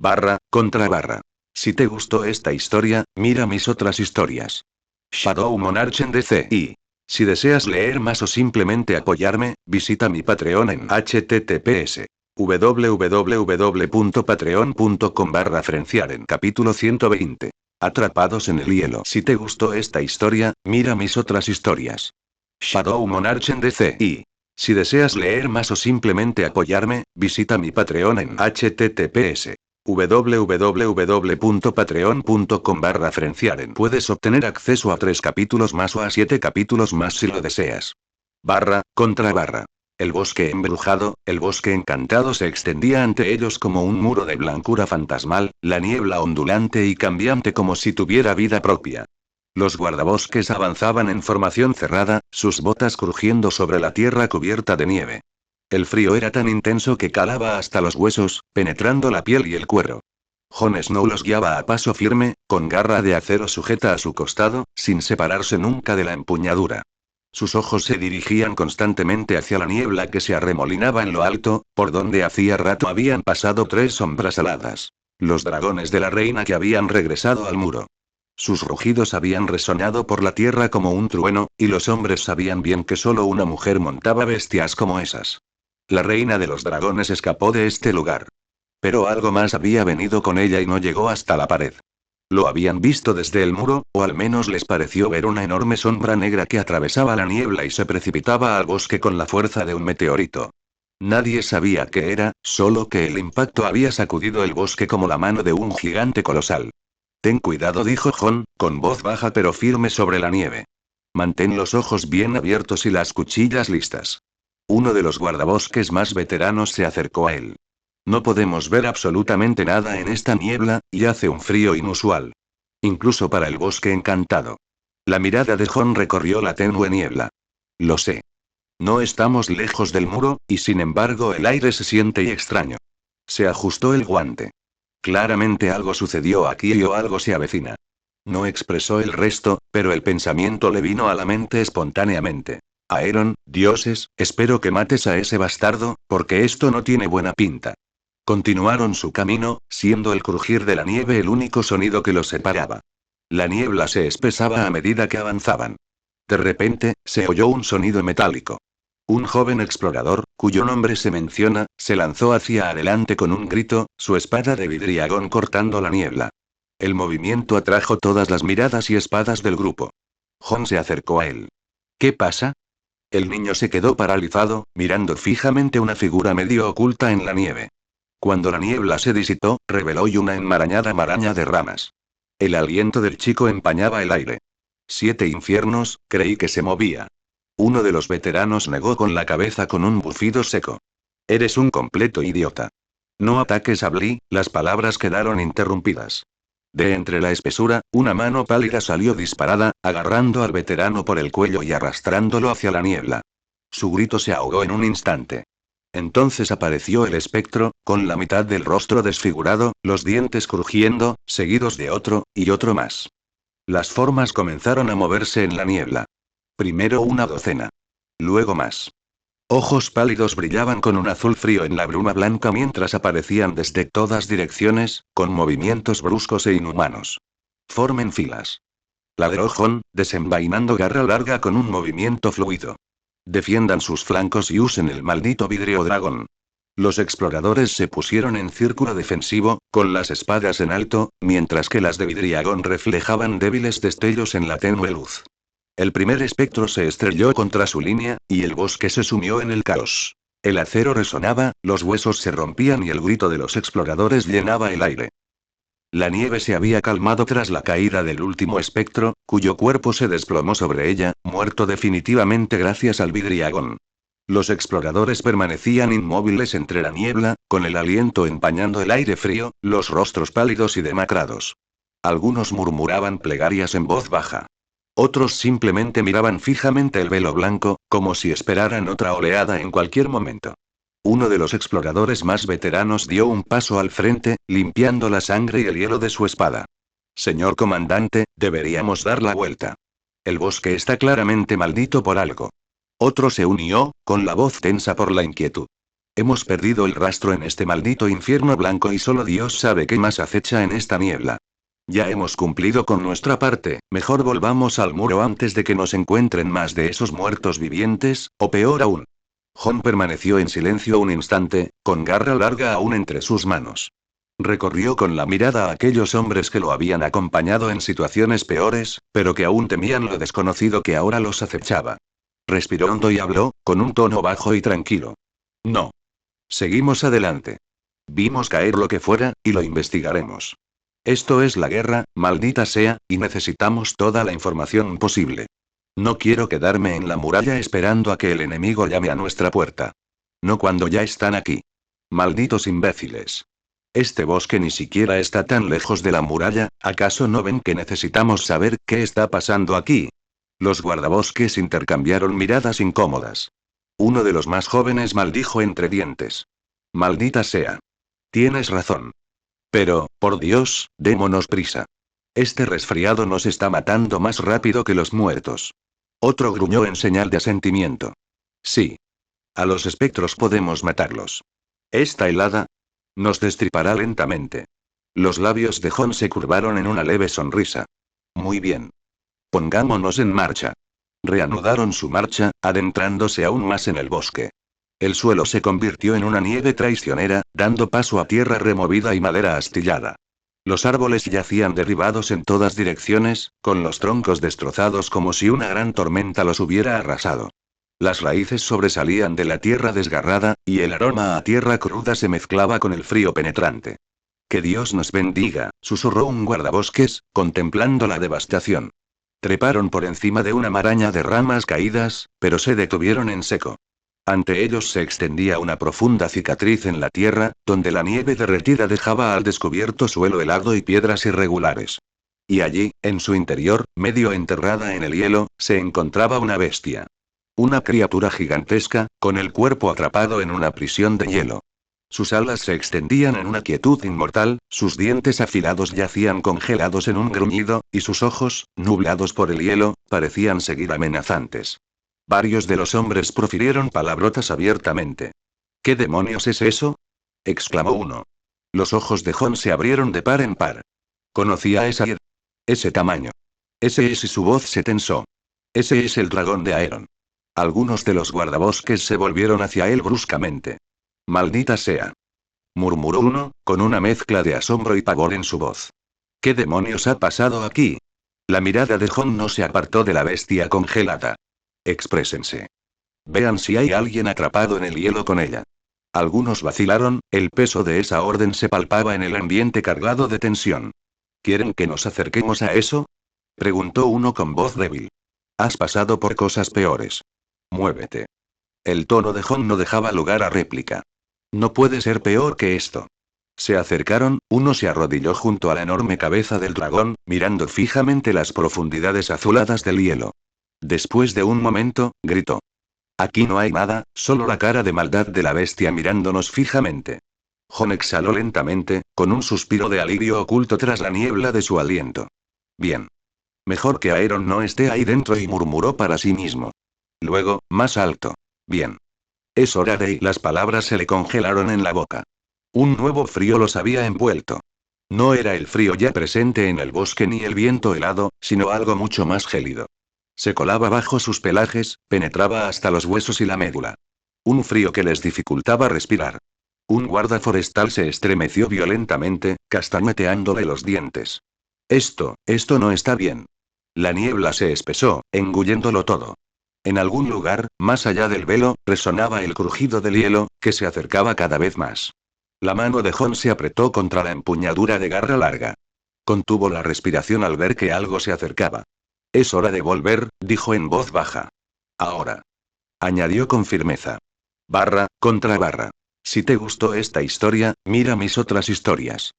contra barra. Si te gustó esta historia, mira mis otras historias. Shadow Monarch en DC. Y si deseas leer más o simplemente apoyarme, visita mi Patreon en https www.patreon.com/frenciaren. Capítulo 120. Atrapados en el hielo. Si te gustó esta historia, mira mis otras historias. Shadow Monarch en DC. Y si deseas leer más o simplemente apoyarme, visita mi Patreon en https www.patreon.com/frenciaren. Puedes obtener acceso a 3 capítulos más o a 7 capítulos más si lo deseas. Contra barra. El bosque embrujado, el bosque encantado se extendía ante ellos como un muro de blancura fantasmal, la niebla ondulante y cambiante como si tuviera vida propia. Los guardabosques avanzaban en formación cerrada, sus botas crujiendo sobre la tierra cubierta de nieve. El frío era tan intenso que calaba hasta los huesos, penetrando la piel y el cuero. Jon Snow los guiaba a paso firme, con garra de acero sujeta a su costado, sin separarse nunca de la empuñadura. Sus ojos se dirigían constantemente hacia la niebla que se arremolinaba en lo alto, por donde hacía rato habían pasado 3 sombras aladas. Los dragones de la reina que habían regresado al muro. Sus rugidos habían resonado por la tierra como un trueno, y los hombres sabían bien que solo una mujer montaba bestias como esas. La reina de los dragones escapó de este lugar. Pero algo más había venido con ella y no llegó hasta la pared. Lo habían visto desde el muro, o al menos les pareció ver una enorme sombra negra que atravesaba la niebla y se precipitaba al bosque con la fuerza de un meteorito. Nadie sabía qué era, solo que el impacto había sacudido el bosque como la mano de un gigante colosal. Ten cuidado, dijo Jon, con voz baja pero firme sobre la nieve. Mantén los ojos bien abiertos y las cuchillas listas. Uno de los guardabosques más veteranos se acercó a él. No podemos ver absolutamente nada en esta niebla, y hace un frío inusual. Incluso para el bosque encantado. La mirada de Jon recorrió la tenue niebla. Lo sé. No estamos lejos del muro, y sin embargo el aire se siente y extraño. Se ajustó el guante. Claramente algo sucedió aquí o algo se avecina. No expresó el resto, pero el pensamiento le vino a la mente espontáneamente. Aeron, dioses, espero que mates a ese bastardo, porque esto no tiene buena pinta. Continuaron su camino, siendo el crujir de la nieve el único sonido que los separaba. La niebla se espesaba a medida que avanzaban. De repente, se oyó un sonido metálico. Un joven explorador, cuyo nombre se menciona, se lanzó hacia adelante con un grito, su espada de vidriagón cortando la niebla. El movimiento atrajo todas las miradas y espadas del grupo. Jon se acercó a él. ¿Qué pasa? El niño se quedó paralizado, mirando fijamente una figura medio oculta en la nieve. Cuando la niebla se disipó, reveló una enmarañada maraña de ramas. El aliento del chico empañaba el aire. 7 infiernos, creí que se movía. Uno de los veteranos negó con la cabeza con un bufido seco. Eres un completo idiota. No ataques a Blee, las palabras quedaron interrumpidas. De entre la espesura, una mano pálida salió disparada, agarrando al veterano por el cuello y arrastrándolo hacia la niebla. Su grito se ahogó en un instante. Entonces apareció el espectro, con la mitad del rostro desfigurado, los dientes crujiendo, seguidos de otro, y otro más. Las formas comenzaron a moverse en la niebla. Primero una docena. Luego más. Ojos pálidos brillaban con un azul frío en la bruma blanca mientras aparecían desde todas direcciones, con movimientos bruscos e inhumanos. Formen filas. Ladró Jon, desenvainando garra larga con un movimiento fluido. Defiendan sus flancos y usen el maldito vidrio dragón. Los exploradores se pusieron en círculo defensivo, con las espadas en alto, mientras que las de vidriagón reflejaban débiles destellos en la tenue luz. El primer espectro se estrelló contra su línea, y el bosque se sumió en el caos. El acero resonaba, los huesos se rompían y el grito de los exploradores llenaba el aire. La nieve se había calmado tras la caída del último espectro, cuyo cuerpo se desplomó sobre ella, muerto definitivamente gracias al vidriagón. Los exploradores permanecían inmóviles entre la niebla, con el aliento empañando el aire frío, los rostros pálidos y demacrados. Algunos murmuraban plegarias en voz baja. Otros simplemente miraban fijamente el velo blanco, como si esperaran otra oleada en cualquier momento. Uno de los exploradores más veteranos dio un paso al frente, limpiando la sangre y el hielo de su espada. Señor comandante, deberíamos dar la vuelta. El bosque está claramente maldito por algo. Otro se unió, con la voz tensa por la inquietud. Hemos perdido el rastro en este maldito infierno blanco y solo Dios sabe qué más acecha en esta niebla. Ya hemos cumplido con nuestra parte, mejor volvamos al muro antes de que nos encuentren más de esos muertos vivientes, o peor aún. Jon permaneció en silencio un instante, con garra larga aún entre sus manos. Recorrió con la mirada a aquellos hombres que lo habían acompañado en situaciones peores, pero que aún temían lo desconocido que ahora los acechaba. Respiró hondo y habló, con un tono bajo y tranquilo. No. Seguimos adelante. Vimos caer lo que fuera, y lo investigaremos. Esto es la guerra, maldita sea, y necesitamos toda la información posible. No quiero quedarme en la muralla esperando a que el enemigo llame a nuestra puerta. No cuando ya están aquí. Malditos imbéciles. Este bosque ni siquiera está tan lejos de la muralla, ¿acaso no ven que necesitamos saber qué está pasando aquí? Los guardabosques intercambiaron miradas incómodas. Uno de los más jóvenes maldijo entre dientes. Maldita sea. Tienes razón. Pero, por Dios, démonos prisa. Este resfriado nos está matando más rápido que los muertos. Otro gruñó en señal de asentimiento. Sí. A los espectros podemos matarlos. Esta helada nos destripará lentamente. Los labios de Jon se curvaron en una leve sonrisa. Muy bien. Pongámonos en marcha. Reanudaron su marcha, adentrándose aún más en el bosque. El suelo se convirtió en una nieve traicionera, dando paso a tierra removida y madera astillada. Los árboles yacían derribados en todas direcciones, con los troncos destrozados como si una gran tormenta los hubiera arrasado. Las raíces sobresalían de la tierra desgarrada, y el aroma a tierra cruda se mezclaba con el frío penetrante. Que Dios nos bendiga, susurró un guardabosques, contemplando la devastación. Treparon por encima de una maraña de ramas caídas, pero se detuvieron en seco. Ante ellos se extendía una profunda cicatriz en la tierra, donde la nieve derretida dejaba al descubierto suelo helado y piedras irregulares. Y allí, en su interior, medio enterrada en el hielo, se encontraba una bestia. Una criatura gigantesca, con el cuerpo atrapado en una prisión de hielo. Sus alas se extendían en una quietud inmortal, sus dientes afilados yacían congelados en un gruñido, y sus ojos, nublados por el hielo, parecían seguir amenazantes. Varios de los hombres profirieron palabrotas abiertamente. ¿Qué demonios es eso?, exclamó uno. Los ojos de Jon se abrieron de par en par. Conocía ese tamaño. Ese es, y su voz se tensó. Ese es el dragón de Aeron. Algunos de los guardabosques se volvieron hacia él bruscamente. Maldita sea, murmuró uno, con una mezcla de asombro y pavor en su voz. ¿Qué demonios ha pasado aquí? La mirada de Jon no se apartó de la bestia congelada. Exprésense. Vean si hay alguien atrapado en el hielo con ella. Algunos vacilaron, el peso de esa orden se palpaba en el ambiente cargado de tensión. ¿Quieren que nos acerquemos a eso?, preguntó uno con voz débil. Has pasado por cosas peores. Muévete. El tono de Jon no dejaba lugar a réplica. No puede ser peor que esto. Se acercaron, uno se arrodilló junto a la enorme cabeza del dragón, mirando fijamente las profundidades azuladas del hielo. Después de un momento, gritó. Aquí no hay nada, solo la cara de maldad de la bestia mirándonos fijamente. Jon exhaló lentamente, con un suspiro de alivio oculto tras la niebla de su aliento. Bien. Mejor que Aeron no esté ahí dentro, y murmuró para sí mismo. Luego, más alto. Bien. Es hora de ir. Las palabras se le congelaron en la boca. Un nuevo frío los había envuelto. No era el frío ya presente en el bosque ni el viento helado, sino algo mucho más gélido. Se colaba bajo sus pelajes, penetraba hasta los huesos y la médula. Un frío que les dificultaba respirar. Un guarda forestal se estremeció violentamente, castañeteándole los dientes. Esto no está bien. La niebla se espesó, engulléndolo todo. En algún lugar, más allá del velo, resonaba el crujido del hielo, que se acercaba cada vez más. La mano de Jon se apretó contra la empuñadura de garra larga. Contuvo la respiración al ver que algo se acercaba. Es hora de volver, dijo en voz baja. Ahora. Añadió con firmeza. Barra, contra barra. Si te gustó esta historia, mira mis otras historias.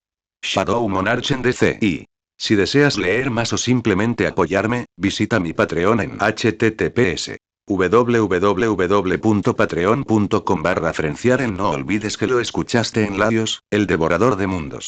Shadow Monarch en DC. Y si deseas leer más o simplemente apoyarme, visita mi Patreon en https://www.patreon.com/frenciaren. No olvides que lo escuchaste en Larios, el devorador de mundos.